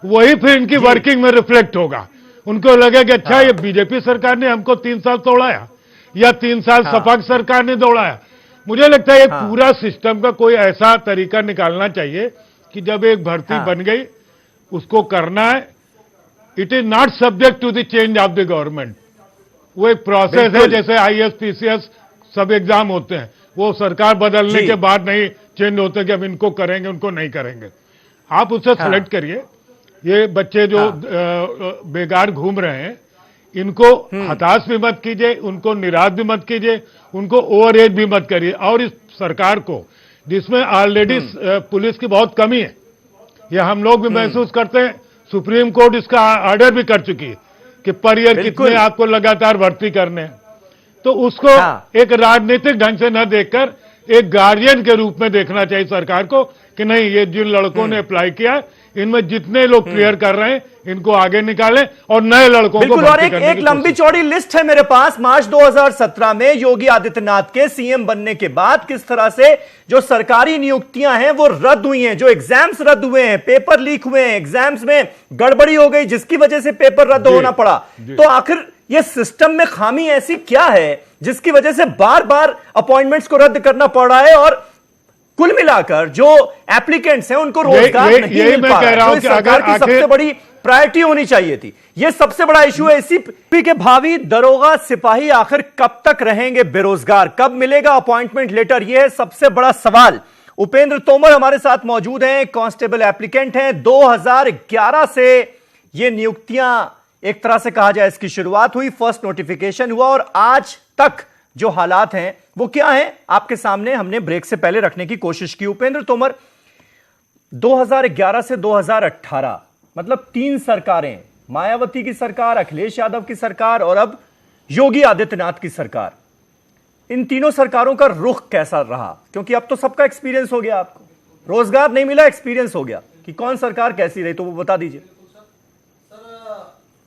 वही फिर इनकी वर्किंग में रिफ्लेक्ट होगा। उनको लगेगा कि अच्छा ये बीजेपी सरकार ने हमको 3 साल दौड़ाया या 3 साल सपा सरकार ने दौड़ाया। मुझे लगता है ये पूरा सिस्टम का कोई ऐसा तरीका निकालना चाहिए कि जब एक भर्ती बन गई उसको करना है। It is not subject to the change of the government. वो एक प्रोसेस है, जैसे आईएएस पीसीएस सब एग्जाम होते हैं, वो सरकार बदलने के बाद नहीं चेंज होते कि अब इनको करेंगे उनको नहीं करेंगे। आप उससे सेलेक्ट करिए। ये बच्चे जो बेकार घूम रहे हैं इनको हताश भी मत कीजिए, उनको निराश भी मत कीजिए, उनको ओवर एज भी मत करिए। और इस सरकार को जिसमें ऑलरेडी पुलिस की बहुत कमी है, यह हम लोग भी महसूस करते हैं, सुप्रीम कोर्ट इसका ऑर्डर भी कर चुकी है कि पर ईयर कितने आपको लगातार भर्ती करने हैं। तो उसको एक राजनीतिक ढंग से न देखकर एक गार्जियन के रूप में देखना चाहिए सरकार को कि नहीं, ये जिन लड़कों ने अप्लाई किया है इनमें जितने लोग क्लियर कर रहे हैं इनको आगे निकालें और नए लड़कों को और एक लंबी चौड़ी लिस्ट है मेरे पास। मार्च 2017 में योगी आदित्यनाथ के सीएम बनने के बाद किस तरह से जो सरकारी नियुक्तियां हैं वो रद्द हुई हैं, जो एग्जाम्स रद्द हुए हैं, पेपर लीक हुए हैं, एग्जाम्स में गड़बड़ी हो गई जिसकी वजह से पेपर रद्द होना पड़ा। तो आखिर ये सिस्टम में खामी ऐसी क्या है जिसकी वजह से बार बार अपॉइंटमेंट्स को रद्द करना पड़ रहा है और कुल मिलाकर जो एप्लीकेंट्स हैं उनको रोजगार नहीं मिल पा रहा है, जो इस सरकार की सबसे बड़ी प्रायोरिटी होनी चाहिए थी। यह सबसे बड़ा इशू है। इसी के भावी दरोगा सिपाही आखिर कब तक रहेंगे बेरोजगार, कब मिलेगा अपॉइंटमेंट लेटर, यह है सबसे बड़ा सवाल। उपेंद्र तोमर हमारे साथ मौजूद हैं, कांस्टेबल एप्लीकेंट हैं। 2011 से ये नियुक्तियां एक तरह से कहा जाए इसकी शुरुआत हुई, फर्स्ट नोटिफिकेशन हुआ और आज तक जो हालात हैं वो क्या हैं आपके सामने हमने ब्रेक से पहले रखने की कोशिश की। उपेंद्र तोमर, 2011 से 2018 मतलब 3 सरकारें, मायावती की सरकार, अखिलेश यादव की सरकार और अब योगी आदित्यनाथ की सरकार, इन तीनों सरकारों का रुख कैसा रहा? क्योंकि अब तो सबका एक्सपीरियंस हो गया, आपको रोजगार नहीं मिला, एक्सपीरियंस हो गया कि कौन सरकार कैसी रही, तो वो बता दीजिए।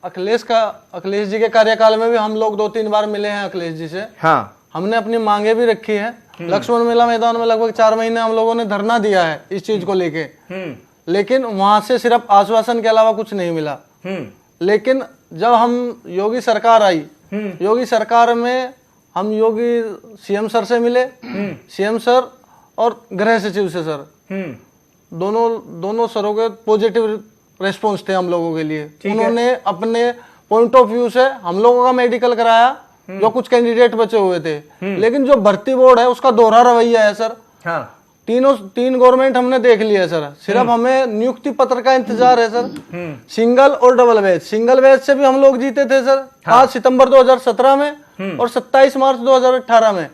अखिलेश जी के कार्यकाल में भी हम लोग 2-3 बार मिले हैं अखिलेश जी से। हाँ, हमने अपनी मांगे भी रखी है। लक्ष्मण मेला मैदान में लगभग 4 महीने हम लोगों ने धरना दिया है इस चीज को लेके, लेकिन वहां से सिर्फ आश्वासन के अलावा कुछ नहीं मिला। लेकिन जब हम योगी सरकार आई, योगी सरकार में हम योगी सीएम सर से मिले, सीएम सर और गृह सचिव से सर, दोनों सरों के पॉजिटिव रेस्पॉन्स थे हम लोगों के लिए। उन्होंने अपने पॉइंट ऑफ व्यू से हम लोगों का मेडिकल कराया, जो कुछ कैंडिडेट बचे हुए थे। लेकिन जो भर्ती बोर्ड है उसका दोहरा रवैया है सर। हाँ। तीन गवर्नमेंट हमने देख लिया सर, सिर्फ हमें नियुक्ति पत्र का इंतजार है सर। सिंगल और डबल बैच, सिंगल बैच से भी हम लोग जीते थे सर। 5 सितंबर 2017 में और 27 मार्च 2018 में।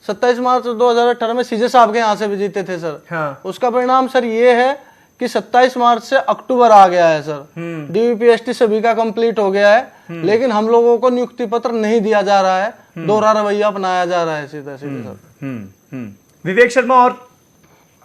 27 मार्च 2018 में सीजे साहब के यहाँ से भी जीते थे सर। हाँ। उसका परिणाम सर ये है कि 27 मार्च से अक्टूबर आ गया है सर। डीवीपीएसटी सभी का कंप्लीट हो गया है, लेकिन हम लोगों को नियुक्ति पत्र नहीं दिया जा रहा है, दोहरा रवैया अपनाया जा रहा है सीधे सर। विवेक शर्मा, और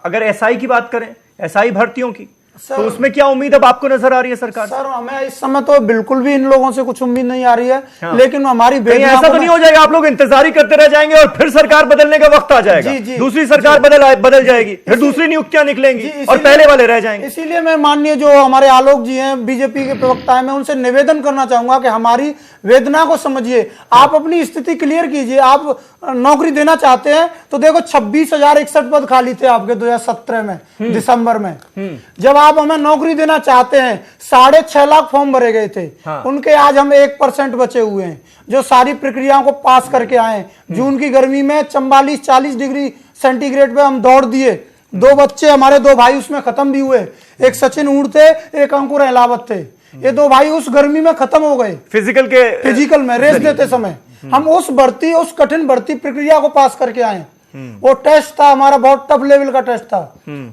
अगर एसआई की बात करें, एसआई भर्तियों की, तो उसमें क्या उम्मीद अब आपको नजर आ रही है सरकार? सर हमें इस समय तो बिल्कुल भी इन लोगों से कुछ उम्मीद नहीं आ रही है। हाँ। लेकिन हमारी ऐसा तो नहीं हो जाएगा आप लोग इंतजार करते रह जाएंगे और फिर सरकार बदलने का वक्त आ जाएगा, दूसरी सरकार बदल जाएगी, फिर दूसरी नियुक्तियां निकलेंगी और पहले वाले रह जाएंगे। इसीलिए मैं माननीय जो हमारे आलोक जी हैं, बीजेपी के प्रवक्ता है, मैं उनसे निवेदन करना चाहूंगा कि हमारी वेदना को समझिए, आप अपनी स्थिति क्लियर कीजिए। आप नौकरी देना चाहते हैं तो देखो 26,061 पद खाली थे आपके 2017 में दिसंबर में। जब आप हमें नौकरी देना चाहते हैं, 6.5 लाख फॉर्म भरे गए थे। हाँ। उनके आज हम 1% बचे हुए हैं जो सारी प्रक्रियाओं को पास करके आए। जून की गर्मी में 44-40 डिग्री सेंटीग्रेड पे हम दौड़ दिए। 2 बच्चे हमारे, 2 भाई उसमें खत्म भी हुए। एक सचिन ऊड़ थे, एक अंकुर अहलावत थे। ये 2 भाई उस गर्मी में खत्म हो गए, फिजिकल में रेस देते समय। हम उस कठिन भर्ती प्रक्रिया को पास करके आए। वो टेस्ट था हमारा, बहुत टफ लेवल का टेस्ट था,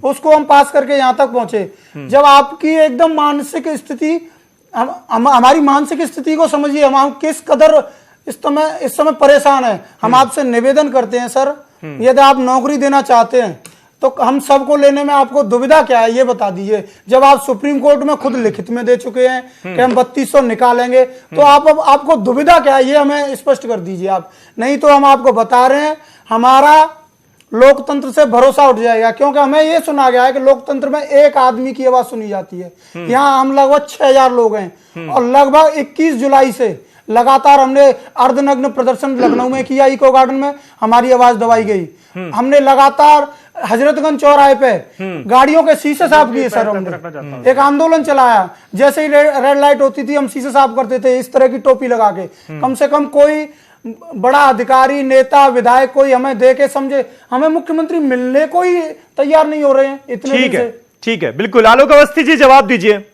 उसको हम पास करके यहां तक पहुंचे। जब आपकी एकदम मानसिक स्थिति, हमारी मानसिक स्थिति को समझिए, हम किस कदर इस समय परेशान है। हम आपसे निवेदन करते हैं सर, यदि आप नौकरी देना चाहते हैं तो हम सबको लेने में आपको दुविधा क्या है ये बता दीजिए। जब आप सुप्रीम कोर्ट में खुद लिखित में दे चुके हैं कि हम 3200 निकालेंगे, तो आपको दुविधा क्या है ये हमें स्पष्ट कर दीजिए आप। नहीं तो हम आपको बता रहे हैं, हमारा लोकतंत्र से भरोसा उठ जाएगा, क्योंकि हमें ये सुना गया है कि लोकतंत्र में एक आदमी की आवाज सुनी जाती है। यहाँ हम लगभग 6000 लोग हैं और लगभग 21 जुलाई से लगातार हमने अर्धनग्न प्रदर्शन लखनऊ में किया, इको गार्डन में हमारी आवाज दबाई गई। हमने लगातार हजरतगंज चौराहे पे गाड़ियों के शीशे साफ किए सर। हमने एक आंदोलन चलाया, जैसे ही रेड लाइट होती थी हम शीशे साफ करते थे इस तरह की टोपी लगा के। कम से कम कोई बड़ा अधिकारी, नेता, विधायक कोई हमें दे के समझे। हमें मुख्यमंत्री मिलने को ही तैयार नहीं हो रहे हैं इतने दिन से। ठीक है, बिल्कुल। आलोक अवस्थी जी जवाब दीजिए।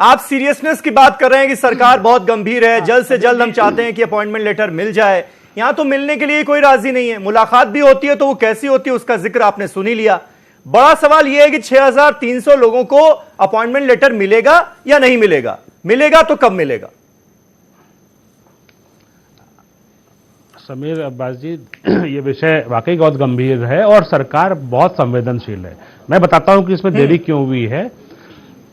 आप सीरियसनेस की बात कर रहे हैं कि सरकार बहुत गंभीर है, जल्द से जल्द हम चाहते हैं कि अपॉइंटमेंट लेटर मिल जाए। यहां तो मिलने के लिए कोई राजी नहीं है। मुलाकात भी होती है तो वो कैसी होती है उसका जिक्र आपने सुन ही लिया। बड़ा सवाल यह है कि 6,300 लोगों को अपॉइंटमेंट लेटर मिलेगा या नहीं मिलेगा, मिलेगा तो कब मिलेगा? समीर अब्बास जी, ये विषय वाकई बहुत गंभीर है और सरकार बहुत संवेदनशील है। मैं बताता हूं कि इसमें देरी क्यों हुई है।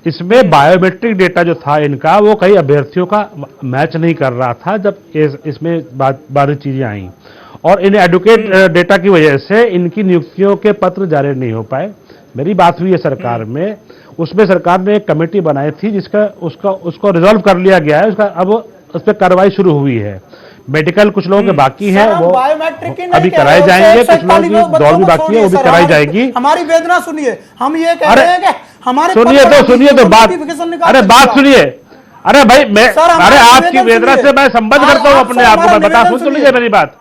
इसमें बायोमेट्रिक डेटा जो था इनका, वो कई अभ्यर्थियों का मैच नहीं कर रहा था जब इसमें बारी चीजें आई, और इन एडुकेट डेटा की वजह से इनकी नियुक्तियों के पत्र जारी नहीं हो पाए। मेरी बात हुई है सरकार में, उसमें सरकार ने एक कमेटी बनाई थी जिसका उसको रिजॉल्व कर लिया गया है, उसका अब उस पर कार्रवाई शुरू हुई है। मेडिकल कुछ लोगों के बाकी हैं, वो अभी कराए जाएंगे, कुछ लोगों की दौड़ भी बाकी है, वो भी कराई जाएगी। हमारी वेदना सुनिए, हम ये कह रहे हैं कि हमारे सुनिए तो बात, अरे बात सुनिए, अरे भाई मैं, अरे आपकी वेदना से मैं संबद्ध करता हूं अपने आप को, मैं बता, सुन लीजिए मेरी बात।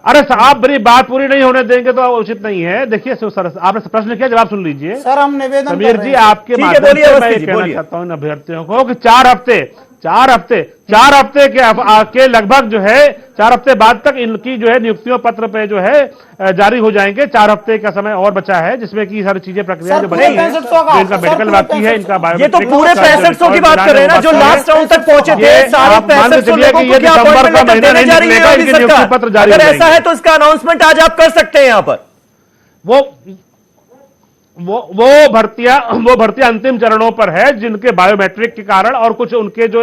अरे आप मेरी बात पूरी नहीं होने देंगे तो उचित नहीं है। देखिए आपने प्रश्न किया, जवाब सुन लीजिए। सर हम निवेदन समीर जी, आपके माध्यम से मैं कहना चाहता हूं इन अभ्यर्थियों को कि 4 हफ्ते के लगभग जो है 4 हफ्ते बाद तक इनकी जो है नियुक्तियों पत्र पे जो है जारी हो जाएंगे। 4 हफ्ते का समय और बचा है जिसमें की सारी चीजें प्रक्रिया जो बची है, इनका मेडिकल बाकी है, इनका ये तो पूरे 6500 की बात कर रहे हैं ना, जो लास्ट राउंड तक पहुंचे थे। सारे 6500 लोगों को क्या अपॉइंटमेंट लेटर देने जा रही है अभी सरकार? अगर ऐसा है तो इसका अनाउंसमेंट आज आप कर सकते हैं यहाँ पर। वो भर्तियां अंतिम चरणों पर है, जिनके बायोमेट्रिक के कारण और कुछ उनके जो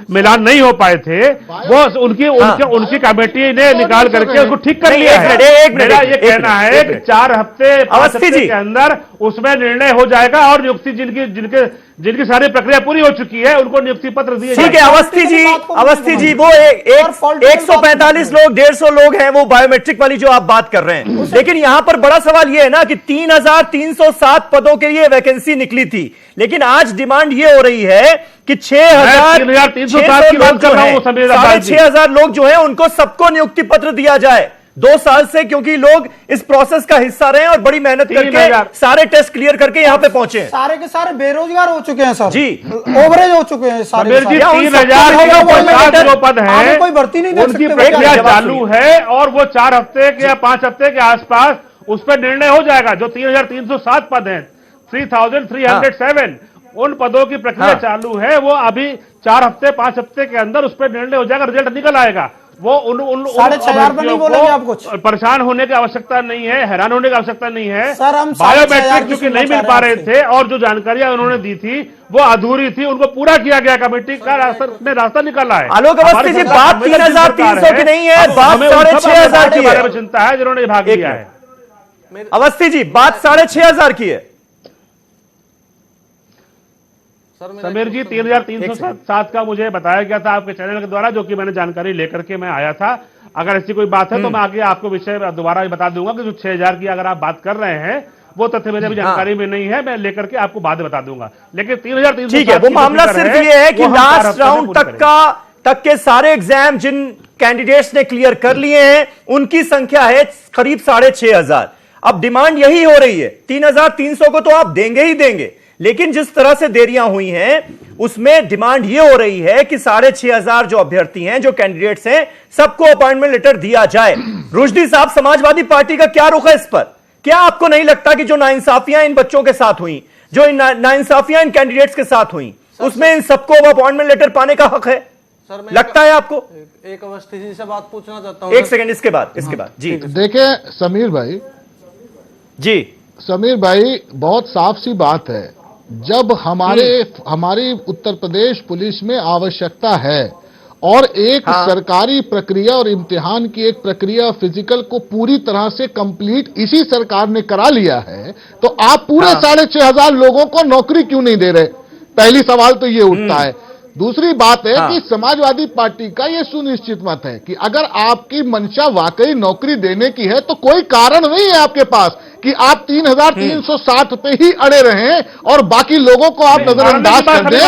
मिलान नहीं हो पाए थे, वो उनकी कमेटी ने निकाल करके उसको ठीक कर लिया है। मेरा ये कहना है कि 4 हफ्ते 5 हफ्ते के अंदर उसमें निर्णय हो जाएगा और नियुक्ति जिनकी सारी प्रक्रिया पूरी हो चुकी है उनको नियुक्ति पत्र दिए। ठीक है अवस्थी जी, वो 145 लोग 150 लोग हैं वो बायोमेट्रिक वाली जो आप बात कर रहे हैं, लेकिन यहां पर बड़ा सवाल ये है ना कि 3,307 पदों के लिए वैकेंसी निकली थी, लेकिन आज डिमांड ये हो रही है कि 6,307 की बात कर रहा हूं, 6,500 लोग जो हैं उनको सबको नियुक्ति पत्र दिया जाए 2 साल से, क्योंकि लोग इस प्रोसेस का हिस्सा रहे हैं और बड़ी मेहनत करके सारे टेस्ट क्लियर करके यहाँ पे पहुंचे हैं। सारे के सारे बेरोजगार हो चुके हैं सर जी, ओवरेज हो चुके हैं सारे। 3,000 जो पद हैं कोई भर्ती नहीं उनकी प्रक्रिया चालू है और वो 4 हफ्ते के या 5 हफ्ते के आसपास उस पर निर्णय हो जाएगा। जो 3,307 पद हैं, 3,307, उन पदों की प्रक्रिया चालू है, वो अभी 4 हफ्ते 5 हफ्ते के अंदर उस पर निर्णय हो जाएगा, रिजल्ट निकल आएगा। वो उन 4,500 नहीं बोलेंगे आप कुछ, परेशान होने की आवश्यकता नहीं है, हैरान होने की आवश्यकता नहीं है। सर हम बायोमेट्रिक क्योंकि नहीं मिल पा रहे थे और जो जानकारियां उन्होंने दी थी वो अधूरी थी, उनको पूरा किया गया, कमेटी का रास्ता निकाला है। आलोक अवस्थी जी, बात 3,300 की नहीं है, बात 6,500 की बारे में चिंता है जिन्होंने भाग लिया है। अवस्थी जी, बात 6,500 की है। समीर जी, 3,307 का मुझे बताया गया था आपके चैनल के द्वारा, जो कि मैंने जानकारी लेकर के मैं आया था। अगर ऐसी कोई बात है तो मैं आगे आपको विषय दोबारा बता दूंगा कि जो 6,000 की अगर आप बात कर रहे हैं वो तथ्य मेरे भी जानकारी में नहीं है, मैं लेकर के आपको बाद में बता दूंगा। लेकिन 3,307 ठीक है, वो मामला सिर्फ ये है कि लास्ट राउंड तक के सारे एग्जाम जिन कैंडिडेट्स ने क्लियर कर लिए हैं उनकी संख्या है करीब 6,500। अब डिमांड यही हो रही है, 3,300 को तो आप देंगे ही देंगे, लेकिन जिस तरह से देरियां हुई हैं उसमें डिमांड यह हो रही है कि 6,500 जो अभ्यर्थी हैं, जो कैंडिडेट्स हैं, सबको अपॉइंटमेंट लेटर दिया जाए। रुश्दी साहब, समाजवादी पार्टी का क्या रुख है इस पर? क्या आपको नहीं लगता कि जो नाइंसाफियां इन बच्चों के साथ हुई, जो नाइंसाफियां इन कैंडिडेट्स के साथ हुई, उसमें इन सबको अपॉइंटमेंट लेटर पाने का हक है? लगता है आपको? एक अवस्थी जी से बात पूछना चाहता हूं। एक सेकंड, इसके बाद जी देखिए समीर भाई समीर भाई, बहुत साफ सी बात है, जब हमारी उत्तर प्रदेश पुलिस में आवश्यकता है और एक सरकारी प्रक्रिया और इम्तिहान की एक प्रक्रिया फिजिकल को पूरी तरह से कंप्लीट इसी सरकार ने करा लिया है, तो आप पूरे 6,500 लोगों को नौकरी क्यों नहीं दे रहे? पहली सवाल तो ये उठता है। दूसरी बात है कि समाजवादी पार्टी का यह सुनिश्चित मत है कि अगर आपकी मंशा वाकई नौकरी देने की है तो कोई कारण नहीं है आपके पास कि आप 3,360 पे ही अड़े रहें और बाकी लोगों को आप नजरअंदाज कर दें।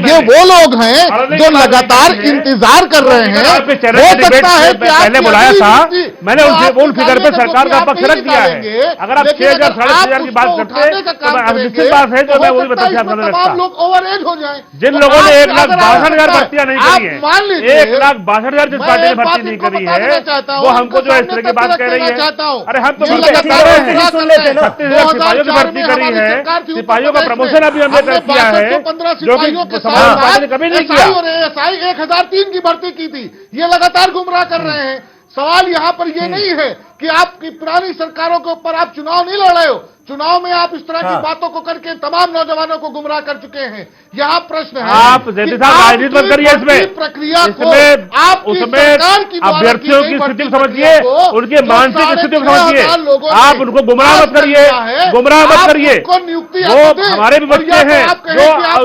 ये वो लोग हैं जो लगातार इंतजार कर रहे हैं। हो सकता है कि पहले बुलाया था, मैंने उन फिगर पे सरकार का पक्ष रख दिया है। अगर आप 6,000 6,500 की बात करते तो निश्चित बात है जो मैं वही बताया, लोग ओवरएज हो जाए। जिन लोगों ने 1,62,000 भर्तियां नहीं करी है, 1,62,000 जिस पार्टी ने भर्ती नहीं करी है, वो हमको जो इस तरह की बात कह रही है, अरे हम तो सुन लेते ना। 36,000 सिपाहियों की भर्ती करी है, सिपाहियों का प्रमोशन अभी हमने कर किया है, 15 जो कि सिपाहियों के समाजवादी पार्टी ने कभी नहीं किया। एसआई 1003 की भर्ती की थी। ये लगातार गुमराह कर रहे हैं। सवाल यहाँ पर ये नहीं है कि आपकी पुरानी सरकारों के ऊपर आप चुनाव नहीं लड़ रहे हो, चुनाव में आप इस तरह की बातों को करके तमाम नौजवानों को गुमराह कर चुके हैं। यहाँ प्रश्न है आप जैसे साहब राजनीति मत करिए इसमें, प्रक्रिया को आप उसमें अभ्यर्थियों की स्थिति को समझिए, उनकी मानसिक स्थिति को समझिए, आप उनको गुमराह मत करिए, गुमराह मत करिए। वो हमारे भी बच्चे हैं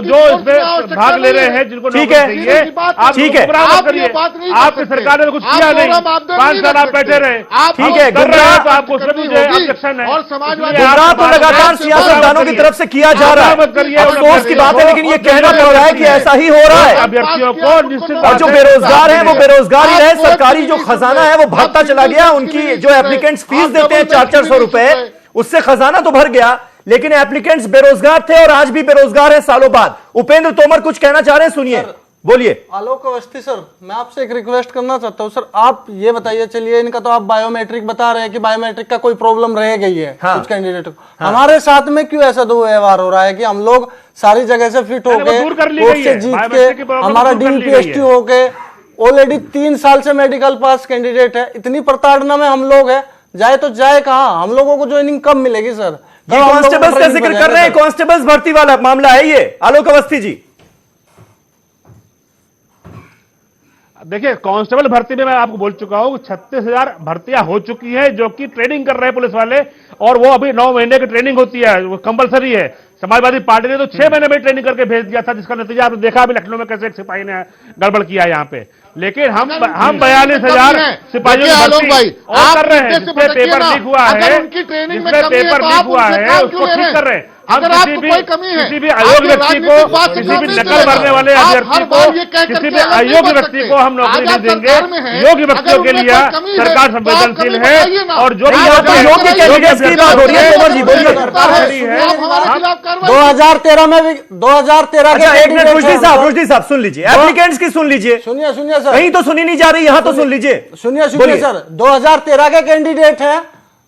जो इसमें भाग ले रहे हैं, जिनको ठीक है, आप गुमराह मत करिए। आपकी सरकार ने कुछ किया नहीं, 5 साल आप बैठे रहे, ठीक है, कर रहे हैं तो आपको उसमें मुझे ऑब्जेक्शन है। और समाजवादी गुमराह तो लगातार सियासतदानों की तरफ से किया जा रहा है। अफसोस की बात है, लेकिन ये कहना पड़ रहा है कि ऐसा ही हो रहा है। अभ्यर्थियों को निश्चित और जो बेरोजगार हैं वो बेरोजगार ही रहे, सरकारी जो खजाना है वो भरता चला गया। उनकी जो एप्लीकेंट्स फीस देते हैं 400-400 रुपए, उससे खजाना तो भर गया, लेकिन एप्लीकेंट्स बेरोजगार थे और आज भी बेरोजगार है सालों बाद। उपेंद्र तोमर कुछ कहना चाह रहे हैं, सुनिए, बोलिए। आलोक अवस्थी सर, मैं आपसे एक रिक्वेस्ट करना चाहता हूँ सर, आप ये बताइए, चलिए इनका तो आप बायोमेट्रिक बता रहे हैं कि बायोमेट्रिक का कोई प्रॉब्लम रह गई है कुछ कैंडिडेट को, हमारे साथ में क्यों ऐसा दुर्व्यवहार हो रहा है कि हम लोग सारी जगह से फिट होके कोर्ट से जीत के हमारा DPST होके ऑलरेडी 3 साल से मेडिकल पास कैंडिडेट है, इतनी प्रताड़ना में हम लोग है, जाए तो जाए कहाँ? हम लोगों को ज्वाइनिंग कब मिलेगी सर? ये कांस्टेबल्स का जिक्र कर रहे हैं, कांस्टेबल्स भर्ती वाला मामला है ये, आलोक अवस्थी जी। देखिए, कांस्टेबल भर्ती में मैं आपको बोल चुका हूं 36,000 भर्तियां हो चुकी है, जो कि ट्रेनिंग कर रहे हैं पुलिस वाले, और वो अभी 9 महीने की ट्रेनिंग होती है, वो कंपलसरी है। समाजवादी पार्टी ने तो 6 महीने में ट्रेनिंग करके भेज दिया था, जिसका नतीजा आपने देखा अभी लखनऊ में कैसे एक सिपाही ने गड़बड़ किया यहाँ पे। लेकिन हम 42,000 सिपाहियों की भर्ती और कर रहे हैं, जिसमें पेपर लीक हुआ है, जिसमें पेपर लीक हुआ है उसको ठीक कर रहे हैं। हम किसी भी अयोग्य व्यक्ति को, किसी भी नकल भरने वाले अभ्यर्थी को, किसी भी अयोग्य व्यक्ति को हम नौकरी नहीं देंगे। योग्य व्यक्तियों के लिए सरकार संवेदनशील है, और जो भी योग्य कैंडिडेट्स की बात हो रही है, तोमर जी बोलिए। 2013 में भी 2013 के रुश्दी साहब सुन लीजिए, एप्लीकेंट्स की सुन लीजिए, सुनिए सर, कहीं तो सुनी नहीं जा रही, यहां तो सुन लीजिए। सुनिए सर, 2013 के कैंडिडेट हैं,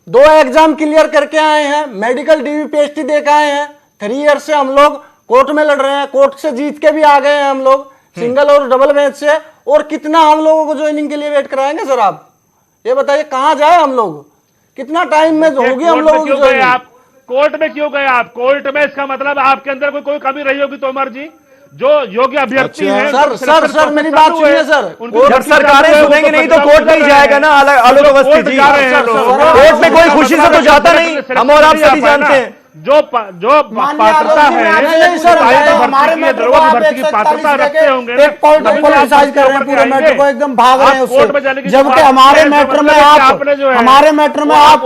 2 एग्जाम क्लियर करके आए हैं, मेडिकल DPST दे के आए हैं, 3 ईयर से हम लोग कोर्ट में लड़ रहे हैं, कोर्ट से जीत के भी आ गए हैं हम लोग, सिंगल और डबल बेंच से। और कितना हम लोगों को ज्वाइनिंग के लिए वेट कराएंगे सर? आप ये बताइए, कहां जाए हम लोग? कितना टाइम में होगी हम लोगों की ज्वाइनिंग? आप कोर्ट में क्यों गए? आप कोर्ट में, इसका मतलब आपके अंदर कोई कमी रही होगी तोमर जी, जो योग्य अभ्यर्थी हैं। सर मेरी बात सुनिए सर, जब सरकारें सुनेंगे नहीं तो कोर्ट नहीं जाएगा ना आलोक अवस्थी जी। कोर्ट में कोई खुशी से तो जाता नहीं, हम और आप सभी जानते हैं। जो पात्रता है, हमारे भर्ती की पात्रता रखते होंगे, पॉलिटिसाइज कर रहे हैं पूरे मैटर को, एकदम भाग रहे हैं उससे। जबकि हमारे मैटर में आप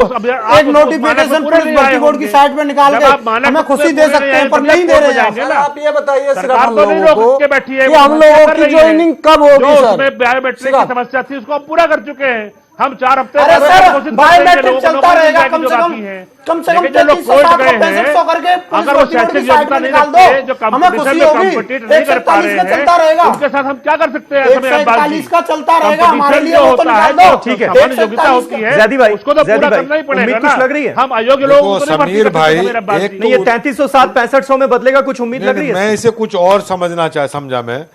एक नोटिफिकेशन पुलिस भर्ती बोर्ड की साइट पे निकाल के हमें खुशी दे सकते हैं, पर नहीं दे रहे हैं। आप ये बताइए सिर्फ हम तो नहीं लोगों को बैठी है, कि हम लोगों की ज्वाइनिंग कब होगी सर? बायोमेट्रिक की समस्या थी, उसको हम पूरा कर चुके हैं। हम 4 हफ्ते अरे सर, बायोमेट्रिक चलता रहेगा, कम से कम 3300 करके अगर वो शैक्षिक योग्यता नहीं रखते, जो कंपटीशन में कॉम्पिटिट नहीं कर पा रहे हैं, उनके साथ हम क्या कर सकते हैं? 141 का चलता रहेगा हमारे लिए, वो तो निकाल दो। ठीक है, सामान्य योग्यता होती है, ज़ैदी भाई, उसको तो पूरा करना ही पड़ेगा ना। कुछ लग रही है? हम अयोग्य लोगों को समीर भाई, नहीं, ये 3307 6500 में बदलेगा, कुछ उम्मीद लग रही है? मैं इसे कुछ और समझा मैं।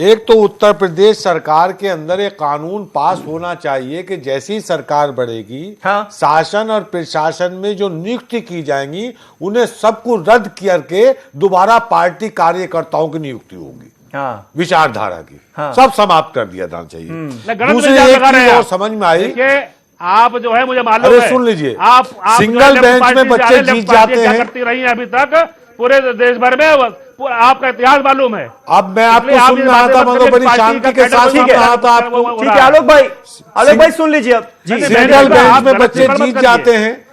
एक तो उत्तर प्रदेश सरकार के अंदर एक कानून पास होना चाहिए कि जैसी सरकार बढ़ेगी, शासन और प्रशासन में जो नियुक्ति की जाएंगी, उन्हें सबको रद्द करके दोबारा पार्टी कार्यकर्ताओं की नियुक्ति होगी, विचारधारा की, सब समाप्त कर दिया जाना चाहिए। दूसरी एक चीज और समझ में आई, आप जो है, मुझे मालूम है, सुन लीजिए, आप सिंगल बेंच में बच्चे जीत जाते हैं, करती रही है अभी तक पूरे देश भर में, आपका इतिहास मालूम है। अब मैं आपको सुनना था, मतलब बड़ी शांति के साथ सुनना था आपको। ठीक है आलोक भाई सुन लीजिए अब। सिंगल बेंच में बच्चे जीत जाते हैं,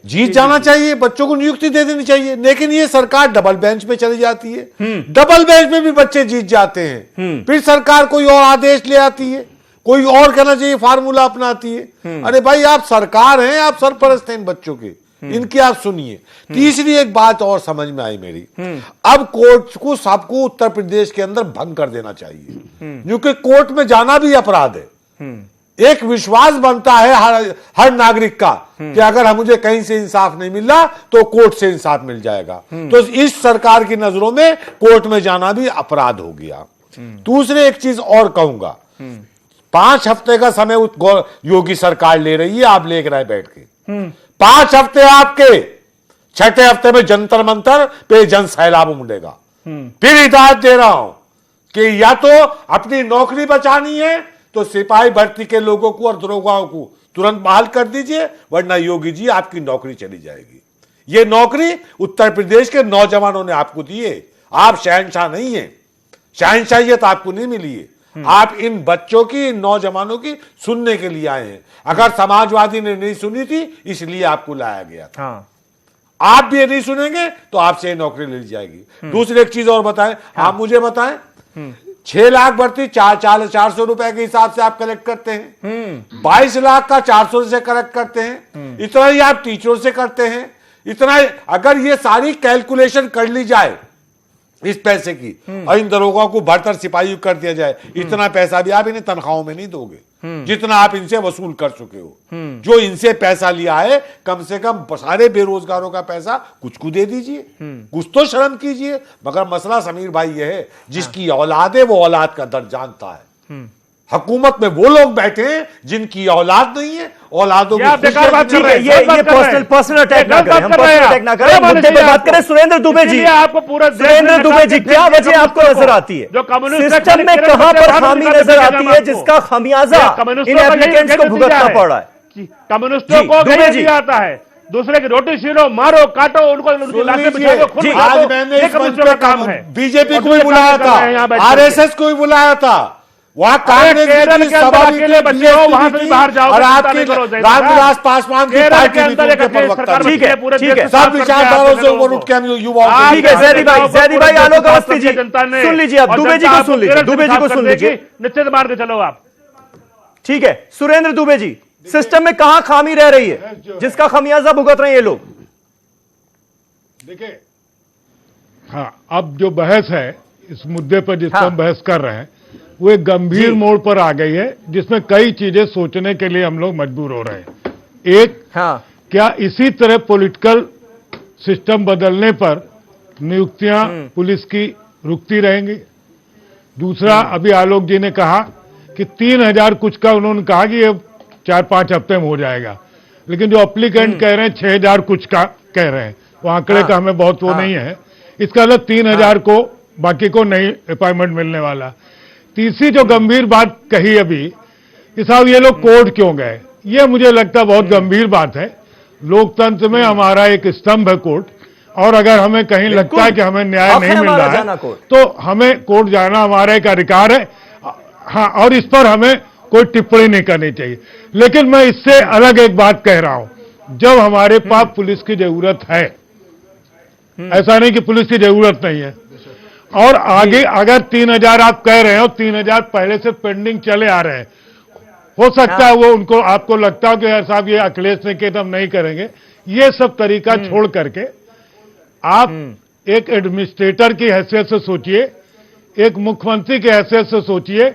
जीत जाना चाहिए, बच्चों को नियुक्ति दे देनी चाहिए, लेकिन ये सरकार डबल बेंच में चली जाती है, डबल बेंच में भी बच्चे जीत जाते हैं, फिर सरकार कोई और आदेश ले आती है, कोई और कहना चाहिए फार्मूला अपनाती है। अरे भाई, आप सरकार हैं, आप सरपरस्त हैं इन बच्चों के, इनकी आप सुनिए। तीसरी एक बात और समझ में आई मेरी, अब कोर्ट को सबको उत्तर प्रदेश के अंदर भंग कर देना चाहिए, क्योंकि कोर्ट में जाना भी अपराध है। एक विश्वास बनता है हर नागरिक का कि अगर मुझे कहीं से इंसाफ नहीं मिल रहा तो कोर्ट से इंसाफ मिल जाएगा। तो इस सरकार की नजरों में कोर्ट में जाना भी अपराध हो गया। दूसरे एक चीज और कहूंगा, 5 हफ्ते का समय योगी सरकार ले रही है, आप ले रहे बैठ के 5 हफ्ते आपके, 6ठे हफ्ते में जंतर मंतर पे जन सैलाब उमड़ेगा। फिर हिदायत दे रहा हूं कि या तो अपनी नौकरी बचानी है तो सिपाही भर्ती के लोगों को और दरोगाओं को तुरंत बहाल कर दीजिए, वरना योगी जी आपकी नौकरी चली जाएगी। ये नौकरी उत्तर प्रदेश के नौजवानों ने आपको दी है, आप शहंशाह नहीं है, शहंशाहियत आपको नहीं मिली है। आप इन बच्चों की, इन नौजवानों की सुनने के लिए आए हैं। अगर समाजवादी ने नहीं सुनी थी इसलिए आपको लाया गया था। आप भी ये नहीं सुनेंगे तो आपसे नौकरी ले ली जाएगी। दूसरी एक चीज और बताएं, आप मुझे बताएं, 6 लाख भर्ती 400 रुपए के हिसाब से आप कलेक्ट करते हैं, 22 लाख का 400 से कलेक्ट करते हैं, इतना ही आप टीचरों से करते हैं। इतना अगर ये सारी कैलकुलेशन कर ली जाए इस पैसे की और इन दरोगाओं को भरतर सिपाही कर दिया जाए, इतना पैसा भी आप इन्हें तनख्वाहों में नहीं दोगे जितना आप इनसे वसूल कर चुके हो। जो इनसे पैसा लिया है कम से कम सारे बेरोजगारों का पैसा कुछ को दे दीजिए, कुछ तो शर्म कीजिए। मगर मसला समीर भाई यह है, जिसकी औलाद है वो औलाद का दर्द जानता है। हुकूमत में वो लोग बैठे हैं जिनकी औलाद नहीं है, औलादों की बेकार बात कर रहे हैं। ये पर्सनल अटैक ना करें, हम पर्सनल अटैक ना करें, मुद्दे पे बात करें। सुरेंद्र दुबे जी, आपको पूरा सुरेंद्र दुबे जी, क्या वजह आपको नजर आती है सिस्टम में, कहां पर खामी नजर आती है जिसका खमियाजा इन एप्लीकेंट्स को भुगतना पड़ रहा है? कम्युनिस्टों को दुबे जी आता है, दूसरे की रोटी छीनो, मारो, काटो, उनको लाशें बिछाओ, खुद खाओ। आज मैंने ये कम्युनिस्टों का काम है। बीजेपी को भी बुलाया था, आरएसएस को भी बुलाया था, वहां कांग्रेस केरल के अंदर अकेले बच्चे हो, वहां से बाहर जाओ और आपकी रामविलास पासवान की पार्टी के अंदर एक सरकार ठीक है, पूरे ठीक है, सब विचारधाराओं से ऊपर उठ के हम युवाओं ठीक है। जैदी भाई आलोक अवस्थी जी, सुन लीजिए, आप दुबे जी को सुन लीजिए, दुबे जी को सुन लीजिए, निश्चित मार के चलो आप। ठीक है सुरेंद्र दुबे जी, सिस्टम में कहां खामी रह रही है जिसका खमियाजा भुगत रहे हैं ये लोग? देखिए, हाँ, अब जो बहस है इस मुद्दे पर जिस पर हम बहस कर रहे हैं वो एक गंभीर मोड़ पर आ गई है, जिसमें कई चीजें सोचने के लिए हम लोग मजबूर हो रहे हैं। एक, क्या इसी तरह पॉलिटिकल सिस्टम बदलने पर नियुक्तियां पुलिस की रुकती रहेंगी? दूसरा, अभी आलोक जी ने कहा कि 3000 कुछ का, उन्होंने कहा कि ये 4-5 हफ्ते में हो जाएगा, लेकिन जो एप्लीकेंट कह रहे हैं 6000 कुछ का कह रहे हैं, वो आंकड़े का हमें बहुत वो नहीं है। इसका मतलब 3000 को, बाकी को नहीं अपॉइंटमेंट मिलने वाला। तीसरी जो गंभीर बात कही अभी कि साहब ये लोग कोर्ट क्यों गए, ये मुझे लगता बहुत गंभीर बात है। लोकतंत्र में हमारा एक स्तंभ है कोर्ट, और अगर हमें कहीं लगता है कि हमें न्याय नहीं मिल रहा है तो हमें कोर्ट जाना हमारा एक अधिकार है। हाँ, और इस पर हमें कोई टिप्पणी नहीं करनी चाहिए। लेकिन मैं इससे अलग एक बात कह रहा हूं, जब हमारे पास पुलिस की जरूरत है, ऐसा नहीं कि पुलिस की जरूरत नहीं है, और आगे अगर 3000 आप कह रहे हो, 3000 पहले से पेंडिंग चले आ रहे हैं, हो सकता है वो उनको, आपको लगता है कि यार साहब ये अखिलेश ने कहा हम नहीं करेंगे। ये सब तरीका छोड़ करके आप एक एडमिनिस्ट्रेटर की हैसियत से सोचिए, एक मुख्यमंत्री की हैसियत से सोचिए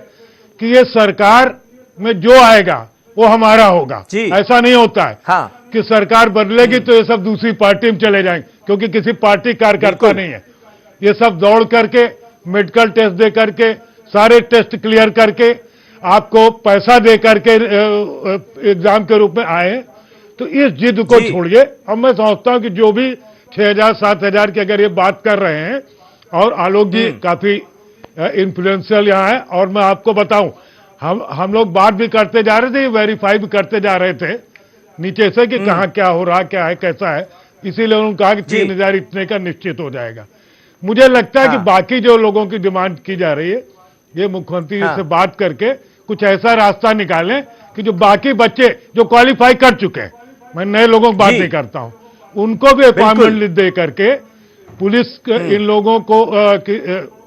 कि ये सरकार में जो आएगा वो हमारा होगा। ऐसा नहीं होता है कि सरकार बदलेगी तो ये सब दूसरी पार्टी में चले जाएंगे, क्योंकि किसी पार्टी कार्यकर्ता नहीं है। ये सब दौड़ करके, मेडिकल टेस्ट दे करके, सारे टेस्ट क्लियर करके, आपको पैसा दे करके एग्जाम के रूप में आए। तो इस जिद को छोड़िए। अब मैं समझता हूं कि जो भी 6000-7000 की अगर ये बात कर रहे हैं, और आलोक जी काफी इन्फ्लुएंशियल यहाँ है, और मैं आपको बताऊं, हम लोग बात भी करते जा रहे थे, वेरीफाई भी करते जा रहे थे नीचे से कि कहाँ क्या हो रहा, क्या है, कैसा है। इसीलिए उन्होंने कहा कि 3000 इतने का निश्चित हो जाएगा। मुझे लगता है कि बाकी जो लोगों की डिमांड की जा रही है, ये मुख्यमंत्री से बात करके कुछ ऐसा रास्ता निकालें कि जो बाकी बच्चे जो क्वालिफाई कर चुके हैं, मैं नए लोगों की बात नहीं करता हूं, उनको भी अपॉइंटमेंट दे करके पुलिस इन लोगों को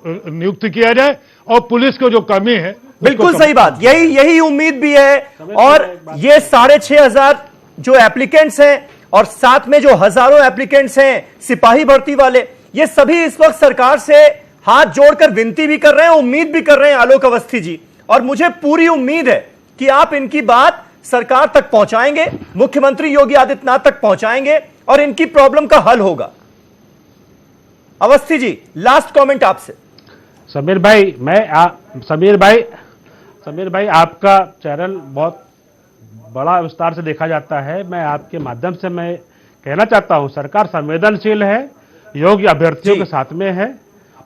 नियुक्त किया जाए, और पुलिस को जो कमी है। बिल्कुल सही बात, यही उम्मीद भी है। और ये 6500 जो एप्लीकेंट्स हैं, और साथ में जो हजारों एप्लीकेंट्स हैं सिपाही भर्ती वाले, ये सभी इस वक्त सरकार से हाथ जोड़कर विनती भी कर रहे हैं, उम्मीद भी कर रहे हैं आलोक अवस्थी जी। और मुझे पूरी उम्मीद है कि आप इनकी बात सरकार तक पहुंचाएंगे, मुख्यमंत्री योगी आदित्यनाथ तक पहुंचाएंगे और इनकी प्रॉब्लम का हल होगा। अवस्थी जी, लास्ट कमेंट आपसे। समीर भाई आपका चैनल बहुत बड़ा विस्तार से देखा जाता है। मैं आपके माध्यम से मैं कहना चाहता हूं, सरकार संवेदनशील है, योग्य अभ्यर्थियों के साथ में है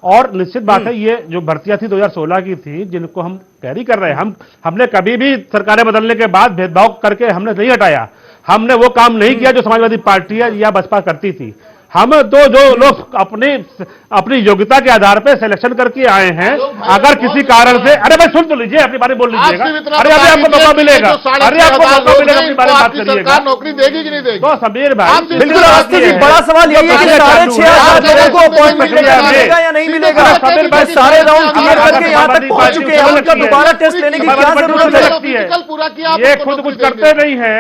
और निश्चित बात है ये जो भर्तियां थी 2016 की थी जिनको हम कैरी कर रहे हैं, हमने कभी भी सरकारें बदलने के बाद भेदभाव करके हमने नहीं हटाया। हमने वो काम नहीं किया जो समाजवादी पार्टी या बसपा करती थी। हम तो जो लोग अपनी योग्यता के आधार पर सिलेक्शन करके आए हैं, अगर किसी कारण से, अरे भाई सुन तो लीजिए, अपनी बारे बोल लीजिएगा। अरे अभी आपको मौका मिलेगा, अरे आपको मौका मिलेगा, अपनी बारे बात करिएगा। नौकरी देगी कि नहीं देगी? तो समीर भाई बिल्कुल अवस्थी जी, बड़ा सवाल यही है कि 6,500 लोगों को अपॉइंटमेंट लेटर मिलेगा या नहीं मिलेगा? समीर भाई सारे राउंड क्लियर करके यहां तक पहुंच चुके हैं, उनका दोबारा टेस्ट लेने की क्या जरूरत है? ये खुद कुछ करते नहीं है,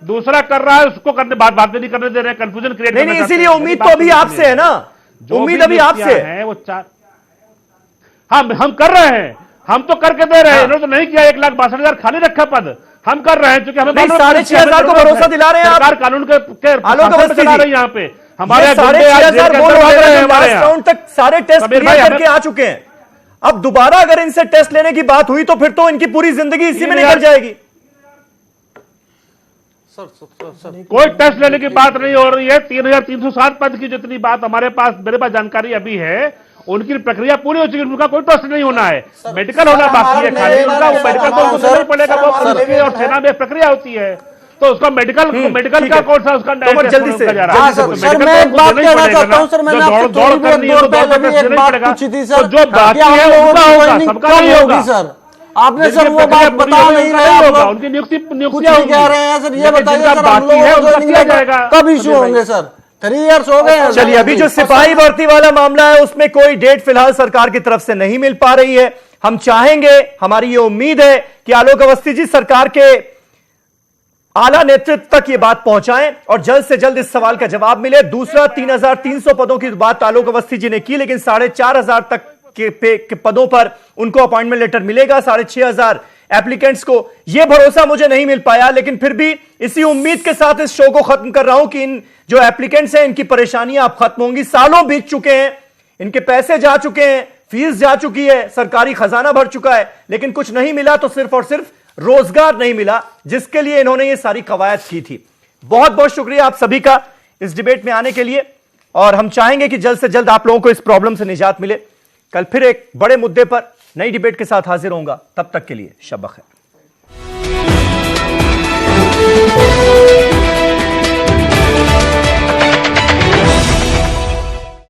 दूसरा कर रहा है, उसको करने बात नहीं करने दे रहे हैं, कंफ्यूजन क्रिएट नहीं, इसीलिए उम्मीद तो अभी आपसे है ना, उम्मीद अभी आपसे है। वो हम कर रहे हैं, हम तो करके दे रहे हैं। इन्होंने तो नहीं किया, 1,62,000 खाली रखा पद, हम कर रहे हैं क्योंकि हमें 6,500 को भरोसा दिला रहे हैं आप। सरकार कानून के आलोक अवस्थी चला रही है यहाँ पे। हमारे 6,500 राउंड तक सारे टेस्ट क्लियर करके आ चुके हैं। अब दोबारा अगर इनसे टेस्ट लेने की बात हुई तो फिर तो इनकी पूरी जिंदगी इसी में निकल जाएगी। कोई टेस्ट लेने की बात नहीं हो रही है। 3,307 पद की जितनी बात मेरे पास जानकारी अभी है, उनकी प्रक्रिया पूरी हो चुकी है, उनका कोई टेस्ट नहीं होना है, मेडिकल होना बाकी है खाली। उनका वो मेडिकल तो उनको देना ही पड़ेगा, वो पुलिस की और सेना में प्रक्रिया होती है, तो उसका मेडिकल का कौन सा उसका जल्दी से सर मैं एक बात कहना चाहता हूँ। सर मैंने आपसे थोड़ी देर पहले एक बात पूछी थी सर, जो बाकी है उनका होगा, सबका नहीं होगा सर। आपने सर वो बात बता नहीं रहे, आप उनकी नियुक्ति कुछ नहीं कह रहे हैं सर। ये बताइए सर, हम लोग कब इशू होंगे सर? 3 इयर्स हो गए हैं। चलिए, अभी जो सिपाही भर्ती वाला मामला है उसमें कोई डेट फिलहाल सरकार की तरफ से नहीं मिल पा रही है। हम चाहेंगे, हमारी ये उम्मीद है कि आलोक अवस्थी जी सरकार के आला नेतृत्व तक ये बात पहुंचाएं और जल्द से जल्द इस सवाल का जवाब मिले। दूसरा, 3,300 पदों की बात आलोक अवस्थी जी ने की, लेकिन 4,500 तक के पदों पर उनको अपॉइंटमेंट लेटर मिलेगा। 6,500 एप्लीकेंट्स को यह भरोसा मुझे नहीं मिल पाया, लेकिन फिर भी इसी उम्मीद के साथ इस शो को खत्म कर रहा हूं कि इन जो एप्लीकेंट्स हैं इनकी परेशानियां अब खत्म होंगी। सालों बीत चुके हैं, इनके पैसे जा चुके हैं, फीस जा चुकी है, सरकारी खजाना भर चुका है, लेकिन कुछ नहीं मिला तो सिर्फ और सिर्फ रोजगार नहीं मिला जिसके लिए इन्होंने ये सारी कवायद की थी। बहुत बहुत शुक्रिया आप सभी का इस डिबेट में आने के लिए, और हम चाहेंगे कि जल्द से जल्द आप लोगों को इस प्रॉब्लम से निजात मिले। कल फिर एक बड़े मुद्दे पर नई डिबेट के साथ हाजिर होऊंगा, तब तक के लिए शब बखैर।